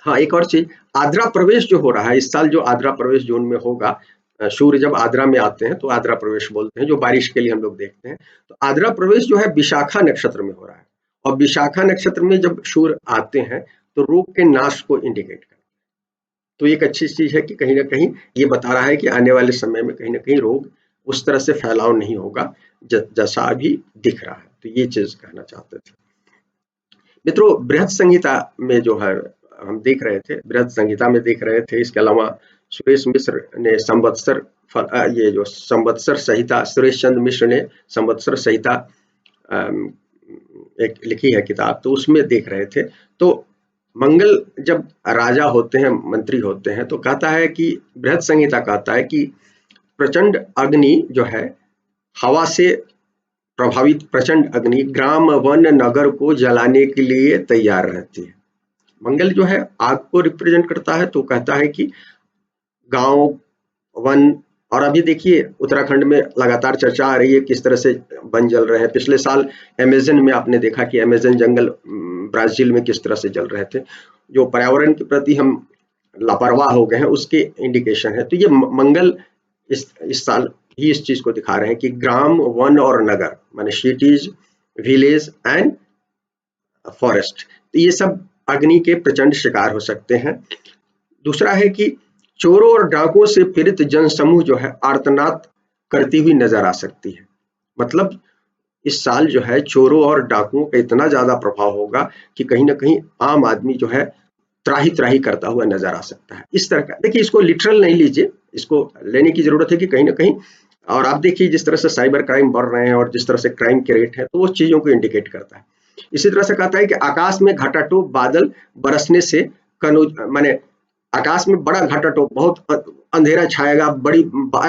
[SPEAKER 1] हाँ, एक और चीज, आद्रा प्रवेश जो हो रहा है इस साल, जो आद्रा प्रवेश जून में होगा, सूर्य जब आद्रा में आते हैं तो आद्रा प्रवेश बोलते हैं, जो बारिश के लिए हम लोग देखते हैं। तो आद्रा प्रवेश जो है विशाखा नक्षत्र में हो रहा है, और विशाखा नक्षत्र में जब सूर्य आते हैं तो रोग के नाश को इंडिकेट करते हैं। तो एक अच्छी चीज है कि कहीं ना कहीं ये बता रहा है कि आने वाले समय में कहीं ना कहीं रोग उस तरह से फैलाव नहीं होगा जैसा अभी दिख रहा है। तो ये चीज कहना चाहते थे मित्रों। बृहद संहिता में जो है हम देख रहे थे, बृहद संहिता में देख रहे थे, इसके अलावा सुरेश मिश्र ने संवत्सर, ये जो संवत्सर संहिता, सुरेश चंद्र मिश्र ने संवत्सर संहिता एक लिखी है किताब, तो उसमें देख रहे थे। तो मंगल जब राजा होते हैं, मंत्री होते हैं, तो कहता है कि बृहद संहिता कहता है कि प्रचंड अग्नि जो है, हवा से प्रभावित प्रचंड अग्नि ग्राम वन नगर को जलाने के लिए तैयार रहती है। मंगल जो है आग को रिप्रेजेंट करता है, तो कहता है कि गांव, वन, और अभी देखिए उत्तराखंड में लगातार चर्चा आ रही है किस तरह से वन जल रहे हैं। पिछले साल अमेजन में आपने देखा कि अमेजन जंगल ब्राजील में किस तरह से जल रहे थे। जो पर्यावरण के प्रति हम लापरवाह हो गए हैं उसके इंडिकेशन है। तो ये मंगल इस साल ही इस चीज को दिखा रहे हैं कि ग्राम, वन और नगर, माने सिटीज, विलेज एंड फॉरेस्ट, तो ये सब अग्नि के प्रचंड शिकार हो सकते हैं। दूसरा है कि चोरों और डाकुओं से पीड़ित जनसमूह जो है आर्तनाद करती हुई नजर आ सकती है। मतलब इस साल जो है चोरों और डाकुओं का इतना ज्यादा प्रभाव होगा कि कहीं ना कहीं आम आदमी जो है त्राही त्राही करता हुआ नजर आ सकता है। इस तरह का, देखिए इसको लिटरल नहीं लीजिए, इसको लेने की जरूरत है कि कहीं ना कहीं, और आप देखिए जिस तरह से साइबर क्राइम बढ़ रहे हैं और जिस तरह से क्राइम के रेट है, तो वो चीजों को इंडिकेट करता है। इसी तरह से कहता है कि आकाश में घटाटोप बादल बरसने से कनौज, माने आकाश में बड़ा घटाटोप, बहुत अंधेरा छाएगा, बड़ी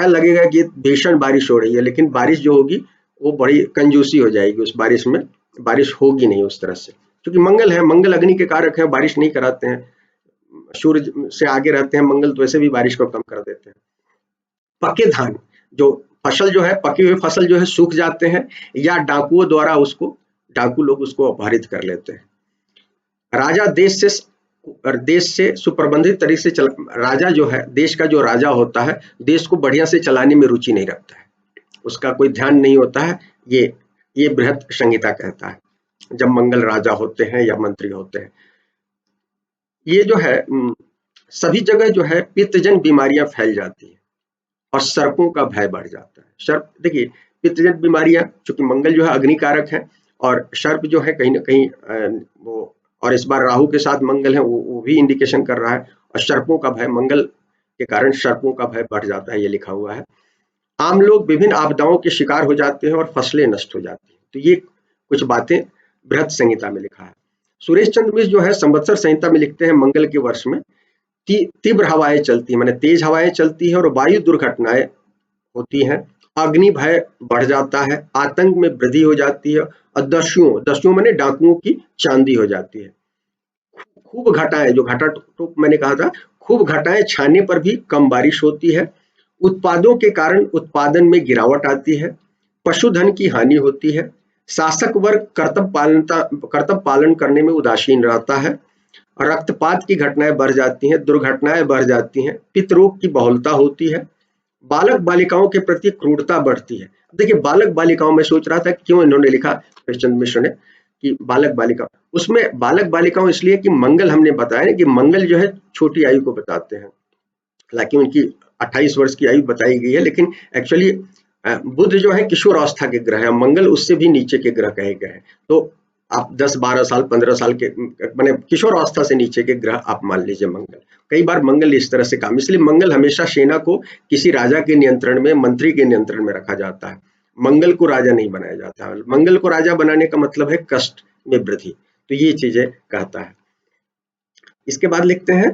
[SPEAKER 1] लगेगा कि भीषण बारिश हो रही है, लेकिन बारिश जो होगी वो बड़ी कंजूसी हो जाएगी, उस बारिश में बारिश होगी नहीं उस तरह से, क्योंकि मंगल है, मंगल अग्नि के कारक है, बारिश नहीं कराते हैं, सूर्य से आगे रहते हैं मंगल, तो वैसे भी बारिश को कम कर देते हैं। पके धान, जो फसल जो है, पके हुए फसल जो है सूख जाते हैं, या डाकुओं द्वारा उसको, डाकू लोग उसको अपहरित कर लेते हैं। राजा देश से सुप्रबंधित तरीके से राजा जो है, देश का जो राजा होता है, देश को बढ़िया से चलाने में रुचि नहीं रखता है, उसका कोई ध्यान नहीं होता है। ये बृहद संहिता कहता है, जब मंगल राजा होते हैं या मंत्री होते हैं। ये जो है सभी जगह जो है पित्तजन बीमारियां फैल जाती है और सर्पों का भय बढ़ जाता है। सर्प, देखिए पित्तजन बीमारियां, चूंकि मंगल जो है अग्निकारक है, और सर्प जो है कहीं ना कहीं वो, और इस बार राहु के साथ मंगल है, वो भी इंडिकेशन कर रहा है, और सर्पों का भय, मंगल के कारण सर्पों का भय बढ़ जाता है, ये लिखा हुआ है। आम लोग विभिन्न आपदाओं के शिकार हो जाते हैं और फसलें नष्ट हो जाती हैं। तो ये कुछ बातें बृहद संहिता में लिखा है। सुरेश चंद्र मिश्र जो है संवत्सर संहिता में लिखते हैं मंगल के वर्ष में तीव्र हवाएं चलती है, माने तेज हवाएं चलती है, और वायु दुर्घटनाएं होती हैं, अग्नि भय बढ़ जाता है, आतंक में वृद्धि हो जाती है, और दस्युओं माने डाकुओं की चांदी हो जाती है। खूब घटाएं, जो घटाटोप मैंने कहा था, खूब घटाएं छाने पर भी कम बारिश होती है, उत्पादों के कारण उत्पादन में गिरावट आती है, पशुधन की हानि होती है, शासक वर्ग कर्तव्य पालन करने में उदासीन रहता है, रक्तपात की घटनाएं बढ़ जाती हैं, दुर्घटनाएं बढ़ जाती हैं, पितरोग की बहुलता होती है, बालक बालिकाओं के प्रति क्रूरता बढ़ती है। देखिए बालक बालिकाओं में सोच रहा था क्यों इन्होंने लिखा कृष्णचंद्र मिश्र ने कि बालक बालिका, उसमें बालक बालिकाओं इसलिए कि मंगल, हमने बताया कि मंगल जो है छोटी आयु को बताते हैं, हालांकि उनकी 28 वर्ष की आयु बताई गई है, लेकिन एक्चुअली बुध जो है किशोर अवस्था के ग्रह है, मंगल उससे भी नीचे के ग्रह कहे गए हैं। तो आप 10-12 साल 15 साल के, माने किशोर अवस्था से नीचे के ग्रह आप मान लीजिए मंगल। कई बार मंगल इस तरह से काम, इसलिए मंगल हमेशा सेना को किसी राजा के नियंत्रण में, मंत्री के नियंत्रण में रखा जाता है। मंगल को राजा नहीं बनाया जाता। मंगल को राजा बनाने का मतलब है कष्ट में वृद्धि। तो ये चीजें कहता है। इसके बाद लिखते हैं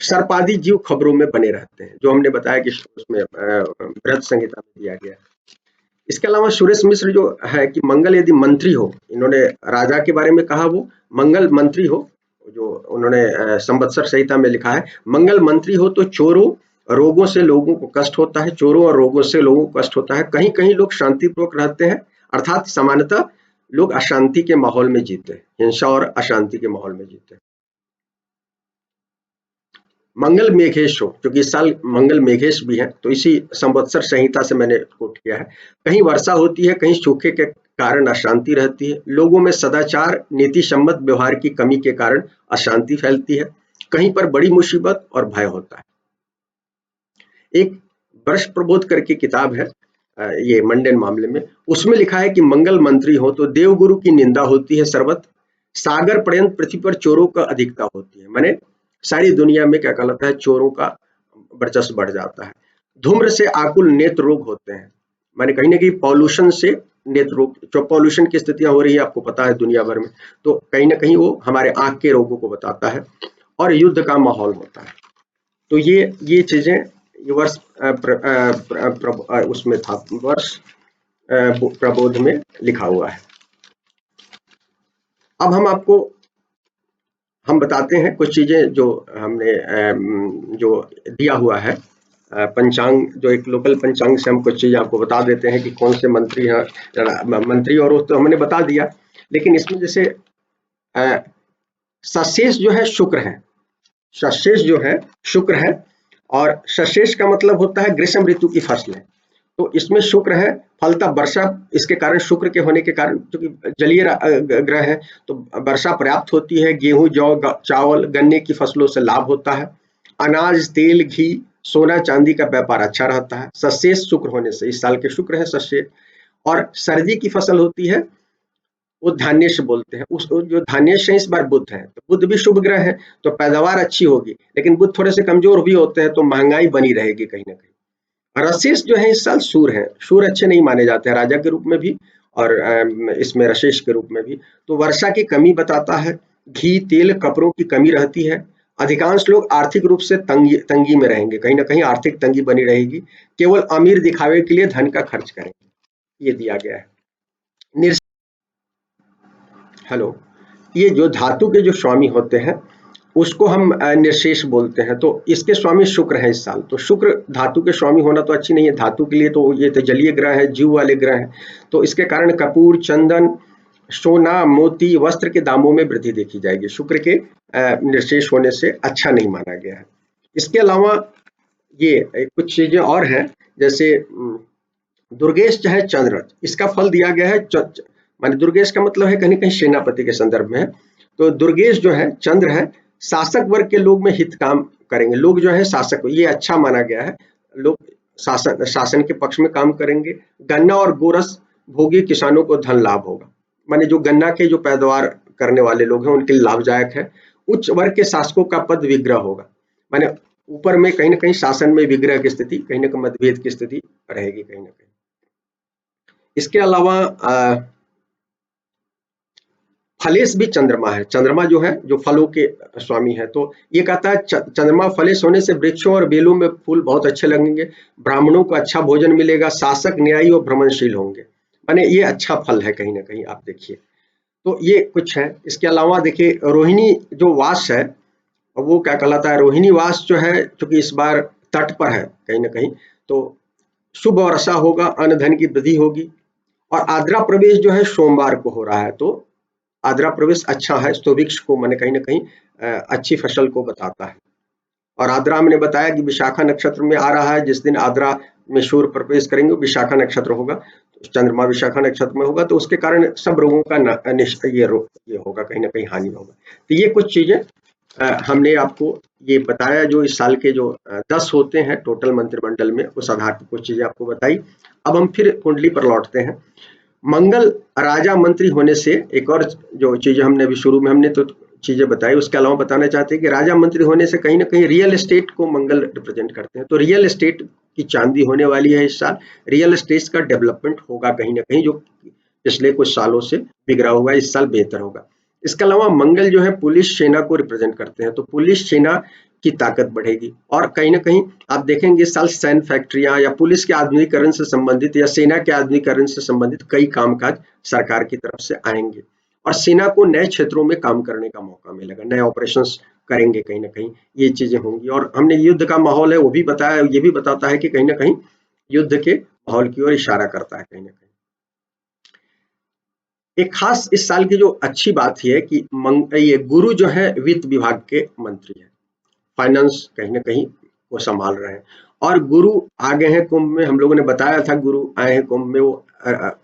[SPEAKER 1] सर्पादि जीव खबरों में बने रहते हैं, जो हमने बताया कि उसमें बृहत संहिता में दिया गया है। इसके अलावा सुरेश मिश्र जो है कि मंगल यदि मंत्री हो, इन्होंने राजा के बारे में कहा, वो मंगल मंत्री हो, जो उन्होंने संवत्सर संहिता में लिखा है, मंगल मंत्री हो तो चोरों रोगों से लोगों को कष्ट होता है, चोरों और रोगों से लोगों को कष्ट होता है। कहीं कहीं लोग शांतिपूर्वक रहते हैं, अर्थात सामान्यतः लोग अशांति के माहौल में जीते हैं, हिंसा और अशांति के माहौल में जीते हैं। मंगल मेघेश हो, क्योंकि इस साल मंगल मेघेश भी है, तो इसी संवत्सर संहिता से मैंने कोट किया है। कहीं वर्षा होती है, कहीं सूखे के कारण अशांति रहती है, लोगों में सदाचार नीति सम्मत व्यवहार की कमी के कारण अशांति फैलती है, कहीं पर बड़ी मुसीबत और भय होता है। एक वर्ष प्रबोध करके किताब है ये मंडेन मामले में, उसमें लिखा है कि मंगल मंत्री हो तो देवगुरु की निंदा होती है सर्वत्र, सागर पर्यंत पृथ्वी पर चोरों का अधिकता होती है, माने सारी दुनिया में क्या कहलाता है, चोरों का वर्चस्व बढ़ जाता है। धूम्र से आकुल नेत्र रोग होते हैं, माने कहीं ना कहीं पॉल्यूशन से नेत्र रोग, जो पॉल्यूशन की स्थितियां हो रही है आपको पता है दुनिया भर में, तो कहीं ना कहीं वो हमारे आंख के रोगों को बताता है। और युद्ध का माहौल होता है। तो ये चीजें ये वर्ष उसमें था, वर्ष प्रबोध में लिखा हुआ है। अब हम बताते हैं कुछ चीजें जो हमने जो दिया हुआ है पंचांग, जो एक लोकल पंचांग से हम कुछ चीजें आपको बता देते हैं कि कौन से मंत्री हैं, मंत्री और वो तो हमने बता दिया, लेकिन इसमें जैसे सशेष जो है शुक्र है, सशेष जो है शुक्र है, और सशेष का मतलब होता है ग्रीष्म ऋतु की फसलें। तो इसमें शुक्र है, फलतः वर्षा, इसके कारण शुक्र के होने के कारण, क्योंकि जलीय ग्रह है तो वर्षा पर्याप्त होती है, गेहूं जौ चावल गन्ने की फसलों से लाभ होता है, अनाज तेल घी सोना चांदी का व्यापार अच्छा रहता है, सशेष शुक्र होने से, इस साल के शुक्र है सशेष। और सर्दी की फसल होती है वो धान्येश बोलते हैं, उस जो धान्येश है इस बार बुध है, तो बुध भी शुभ ग्रह है तो पैदावार अच्छी होगी, लेकिन बुध थोड़े से कमजोर भी होते हैं तो महंगाई बनी रहेगी कहीं ना कहीं। रशेष जो है इस साल सूर है, सूर अच्छे नहीं माने जाते हैं राजा के रूप में भी और इसमें रशेष के रूप में भी। तो वर्षा की कमी बताता है, घी तेल कपड़ों की कमी रहती है, अधिकांश लोग आर्थिक रूप से तंगी में रहेंगे, कहीं ना कहीं आर्थिक तंगी बनी रहेगी, केवल अमीर दिखावे के लिए धन का खर्च करेंगे, ये दिया गया है। हेलो, ये जो धातु के जो स्वामी होते हैं उसको हम निर्शेष बोलते हैं, तो इसके स्वामी शुक्र है इस साल। तो शुक्र धातु के स्वामी होना तो अच्छी नहीं है, धातु के लिए तो ये तो जलीय ग्रह है, जीव वाले ग्रह है, तो इसके कारण कपूर चंदन सोना मोती वस्त्र के दामों में वृद्धि देखी जाएगी, शुक्र के निर्शेष होने से अच्छा नहीं माना गया है। इसके अलावा ये कुछ चीजें और हैं, जैसे दुर्गेश जो है चंद्र, इसका फल दिया गया है, माने दुर्गेश का मतलब है कहीं कहीं सेनापति के संदर्भ में है, तो दुर्गेश जो है चंद्र है, शासक वर्ग के लोग में हित काम करेंगे, लोग जो है शासक, ये अच्छा माना गया है, लोग शासन के पक्ष में काम करेंगे। गन्ना और गोरस भोगी किसानों को धन लाभ होगा, माने जो गन्ना के जो पैदावार करने वाले लोग हैं उनके लिए लाभदायक है। उच्च वर्ग के शासकों का पद विग्रह होगा, माने ऊपर में कहीं ना कहीं शासन में विग्रह की स्थिति, कहीं ना कहीं मतभेद की स्थिति रहेगी कहीं ना कहीं। इसके अलावा फलेश भी चंद्रमा है, चंद्रमा जो है जो फलों के स्वामी है, तो ये कहता है चंद्रमा फलेश होने से वृक्षों और बेलों में फूल बहुत अच्छे लगेंगे, ब्राह्मणों को अच्छा भोजन मिलेगा, शासक न्यायी और भ्रमणशील होंगे, माने ये अच्छा फल है कहीं ना कहीं, आप देखिए। तो ये कुछ है। इसके अलावा देखिए रोहिणी जो वास है वो क्या कहलाता है, रोहिणी वास जो है क्योंकि इस बार तट पर है कहीं ना कहीं, तो शुभ वर्षा होगा, अन्न धन की वृद्धि होगी। और आद्रा प्रवेश जो है सोमवार को हो रहा है, तो आद्रा प्रवेश अच्छा है, स्तोभिक्ष को मैंने कहीं ना कहीं अच्छी फसल को बताता है। और आद्रा मैंने बताया कि विशाखा नक्षत्र में आ रहा है, जिस दिन आद्रा में सूर्य प्रवेश करेंगे विशाखा नक्षत्र होगा, तो चंद्रमा विशाखा नक्षत्र में होगा, तो उसके कारण सब रोगों का ये होगा, कहीं ना कहीं हानि होगा। तो ये कुछ चीजें हमने आपको ये बताया, जो इस साल के जो 10 होते हैं टोटल मंत्रिमंडल में, उस आधार पर कुछ चीजें आपको बताई। अब हम फिर कुंडली पर लौटते हैं। मंगल राजा मंत्री होने से एक और जो चीजें हमने अभी शुरू में हमने तो चीजें बताई, उसके अलावा बताना चाहते हैं कि राजा मंत्री होने से कहीं ना कहीं रियल एस्टेट को मंगल रिप्रेजेंट करते हैं, तो रियल एस्टेट की चांदी होने वाली है इस साल। रियल एस्टेट का डेवलपमेंट होगा कहीं ना कहीं, जो पिछले कुछ सालों से बिगड़ा हुआ है, इस साल बेहतर होगा। इसके अलावा मंगल जो है पुलिस सेना को रिप्रेजेंट करते हैं, तो पुलिस सेना की ताकत बढ़ेगी और कहीं ना कहीं आप देखेंगे इस साल सैन्य फैक्ट्रियां या पुलिस के आधुनिकीकरण से संबंधित या सेना के आधुनिकीकरण से संबंधित कई कामकाज सरकार की तरफ से आएंगे और सेना को नए क्षेत्रों में काम करने का मौका मिलेगा, नए ऑपरेशंस करेंगे कहीं ना कहीं, ये चीजें होंगी। और हमने युद्ध का माहौल है वो भी बताया, ये भी बताता है कि कहीं ना कहीं युद्ध के माहौल की ओर इशारा करता है कहीं ना कहीं। एक खास इस साल की जो अच्छी बात है कि ये गुरु जो है वित्त विभाग के मंत्री है, फाइनेंस कहीं ना कहीं वो संभाल रहे हैं और गुरु आ गए हैं कुंभ में। हम लोगों ने बताया था गुरु आए हैं कुंभ में, वो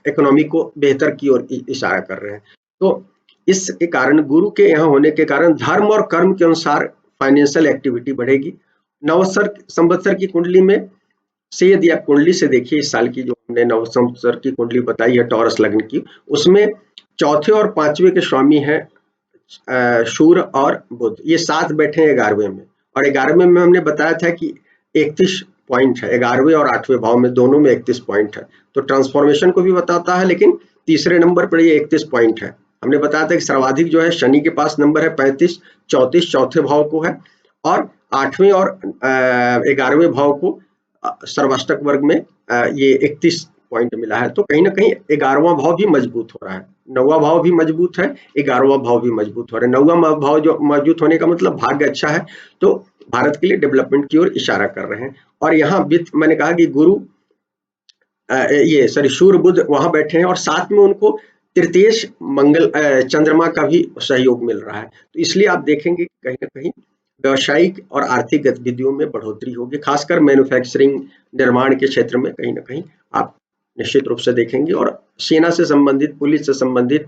[SPEAKER 1] इकोनॉमी को बेहतर की ओर इशारा कर रहे हैं। तो इसके कारण गुरु के यहाँ होने के कारण धर्म और कर्म के अनुसार फाइनेंशियल एक्टिविटी बढ़ेगी। संवत्सर की कुंडली में से यदि आप कुंडली से देखिए, इस साल की जो हमने नव संवत्सर की कुंडली बताई है टॉरस लग्न की, उसमें चौथे और पांचवें के स्वामी है सूर्य और बुध, ये साथ बैठे हैं 11वें में। और 11वें में हमने बताया था कि 31 पॉइंट है, 11वें और 8वें भाव में दोनों में 31 पॉइंट है, तो ट्रांसफॉर्मेशन को भी बताता है। लेकिन तीसरे नंबर पर ये 31 पॉइंट है। हमने बताया था कि सर्वाधिक जो है शनि के पास नंबर है 35, 34 चौथे भाव को है और 8वें और 11वें भाव को सर्वाष्टक वर्ग में ये 31 पॉइंट मिला है। तो कहीं ना कहीं 11वां भाव भी मजबूत हो रहा है, 9वां भाव भी मजबूत है, 11वां भाव भी मजबूत हो रहा है। 9वां भाव जो मजबूत होने का मतलब भाग्य अच्छा है, तो भारत के लिए डेवलपमेंट की ओर इशारा कर रहे हैं। और यहाँ वित्त मैंने कहा कि गुरु ये सॉरी सूर्य बुध वहां बैठे हैं और साथ में उनको तृतीय मंगल चंद्रमा का भी सहयोग मिल रहा है। तो इसलिए आप देखेंगे कहीं ना कहीं व्यवसायिक और आर्थिक गतिविधियों में बढ़ोतरी होगी, खासकर मैन्युफैक्चरिंग निर्माण के क्षेत्र में कहीं ना कहीं आप निश्चित रूप से देखेंगे। और सेना से संबंधित, पुलिस से संबंधित,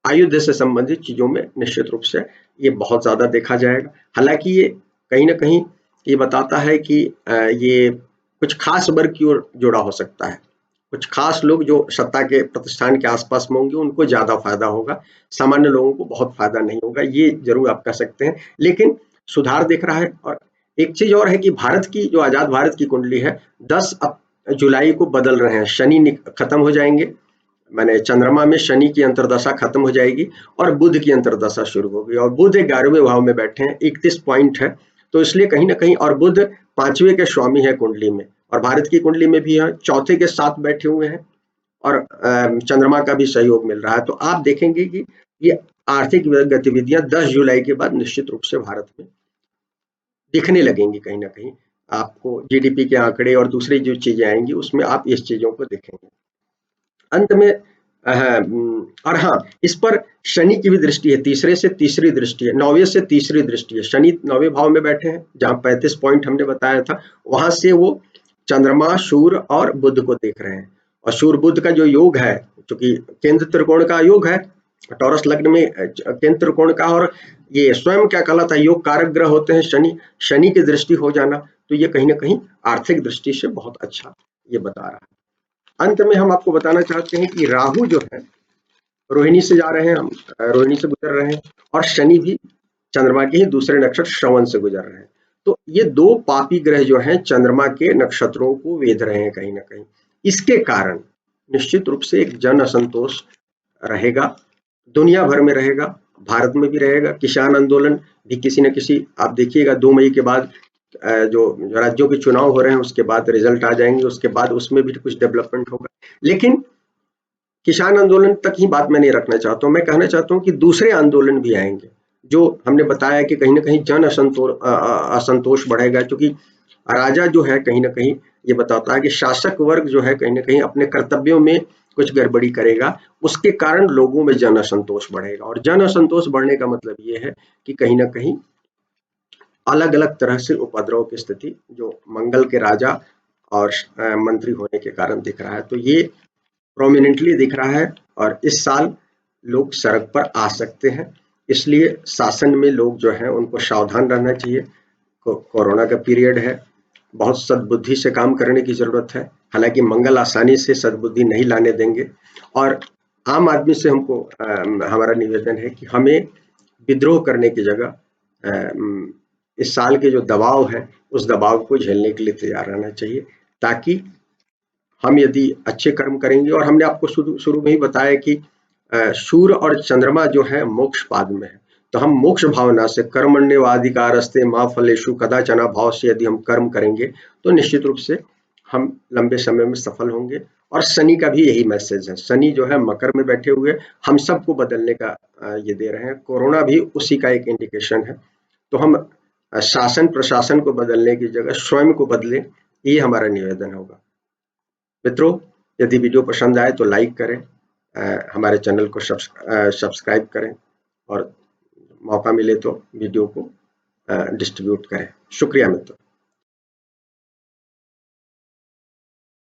[SPEAKER 1] आयुध से संबंधित चीजों में निश्चित रूप से ये बहुत ज्यादा देखा जाएगा। हालांकि ये कहीं ना कहीं ये बताता है कि ये कुछ खास वर्ग की ओर जुड़ा हो सकता है, कुछ खास लोग जो सत्ता के प्रतिष्ठान के आसपास में होंगे उनको ज्यादा फायदा होगा, सामान्य लोगों को बहुत फायदा नहीं होगा, ये जरूर आप कह सकते हैं। लेकिन सुधार दिख रहा है। और एक चीज और है कि भारत की जो आजाद भारत की कुंडली है 10 जुलाई को बदल रहे हैं, शनि खत्म हो जाएंगे, मैंने चंद्रमा में शनि की अंतर्दशा खत्म हो जाएगी और बुध की अंतर्दशा शुरू होगी और बुध 11वें भाव में बैठे हैं, 31 पॉइंट है। तो इसलिए कहीं ना कहीं, और बुध 5वें के स्वामी है कुंडली में और भारत की कुंडली में भी है, चौथे के साथ बैठे हुए हैं और चंद्रमा का भी सहयोग मिल रहा है। तो आप देखेंगे कि ये आर्थिक गतिविधियां 10 जुलाई के बाद निश्चित रूप से भारत में दिखने लगेंगी। कहीं ना कहीं आपको जीडीपी के आंकड़े और दूसरी जो चीजें आएंगी उसमें आप इस चीजों को देखेंगे। अंत में और हाँ, इस पर शनि की भी दृष्टि है, तीसरे से तीसरी दृष्टि है, 9वें से तीसरी दृष्टि है। शनि 9वें भाव में बैठे हैं जहां 35 पॉइंट हमने बताया था, वहां से वो चंद्रमा, सूर्य और बुध को देख रहे हैं। और सूर्य बुध का जो योग है, क्योंकि केंद्र त्रिकोण का योग है टॉरस लग्न में, केंद्र त्रिकोण का, और ये स्वयं क्या कहलाता है, योग कारक ग्रह होते हैं शनि, शनि की दृष्टि हो जाना, तो ये कहीं ना कहीं आर्थिक दृष्टि से बहुत अच्छा ये बता रहा है। अंत में हम आपको बताना चाहते हैं कि राहु जो है रोहिणी से जा रहे हैं, हम रोहिणी से गुजर रहे हैं, और शनि भी चंद्रमा के ही दूसरे नक्षत्र श्रवण से गुजर रहे हैं। तो ये दो पापी ग्रह जो हैं चंद्रमा के नक्षत्रों को वेध रहे हैं कहीं ना कहीं। इसके कारण निश्चित रूप से एक जन असंतोष रहेगा, दुनिया भर में रहेगा, भारत में भी रहेगा। किसान आंदोलन भी किसी न किसी, आप देखिएगा 2 मई के बाद जो राज्यों के चुनाव हो रहे हैं उसके बाद रिजल्ट आ जाएंगे, उसके बाद उसमें भी कुछ डेवलपमेंट होगा। लेकिन किसान आंदोलन तक ही बात मैं नहीं रखना चाहता हूँ, मैं कहना चाहता हूँ कि दूसरे आंदोलन भी आएंगे, जो हमने बताया कि कहीं ना कहीं जन असंतोष बढ़ेगा, क्योंकि राजा जो है कहीं ना कहीं ये बताता है कि शासक वर्ग जो है कहीं ना कहीं अपने कर्तव्यों में कुछ गड़बड़ी करेगा, उसके कारण लोगों में जन असंतोष बढ़ेगा। और जन असंतोष बढ़ने का मतलब ये है कि कहीं ना कहीं अलग अलग तरह से उपद्रव की स्थिति जो मंगल के राजा और मंत्री होने के कारण दिख रहा है, तो ये प्रोमिनेंटली दिख रहा है। और इस साल लोग सड़क पर आ सकते हैं, इसलिए शासन में लोग जो हैं उनको सावधान रहना चाहिए। कोरोना का पीरियड है, बहुत सद्बुद्धि से काम करने की जरूरत है। हालांकि मंगल आसानी से सद्बुद्धि नहीं लाने देंगे, और आम आदमी से हमको हमारा निवेदन है कि हमें विद्रोह करने की जगह इस साल के जो दबाव है उस दबाव को झेलने के लिए तैयार रहना चाहिए। ताकि हम यदि अच्छे कर्म करेंगे, और हमने आपको शुरू में ही बताया कि सूर्य और चंद्रमा जो है मोक्ष पाद में है, तो हम मोक्ष भावना से कर्मण्येवाधिकारस्ते मा फलेषु कदाचन भाव से यदि हम कर्म करेंगे तो निश्चित रूप से हम लंबे समय में सफल होंगे। और शनि का भी यही मैसेज है, शनि जो है मकर में बैठे हुए हम सबको बदलने का ये दे रहे हैं, कोरोना भी उसी का एक इंडिकेशन है। तो हम शासन प्रशासन को बदलने की जगह स्वयं को बदलें, ये हमारा निवेदन होगा। मित्रों, यदि वीडियो पसंद आए तो लाइक करें, हमारे चैनल को सब्सक्राइब करें, और मौका मिले तो वीडियो को डिस्ट्रीब्यूट करें। शुक्रिया मित्रों।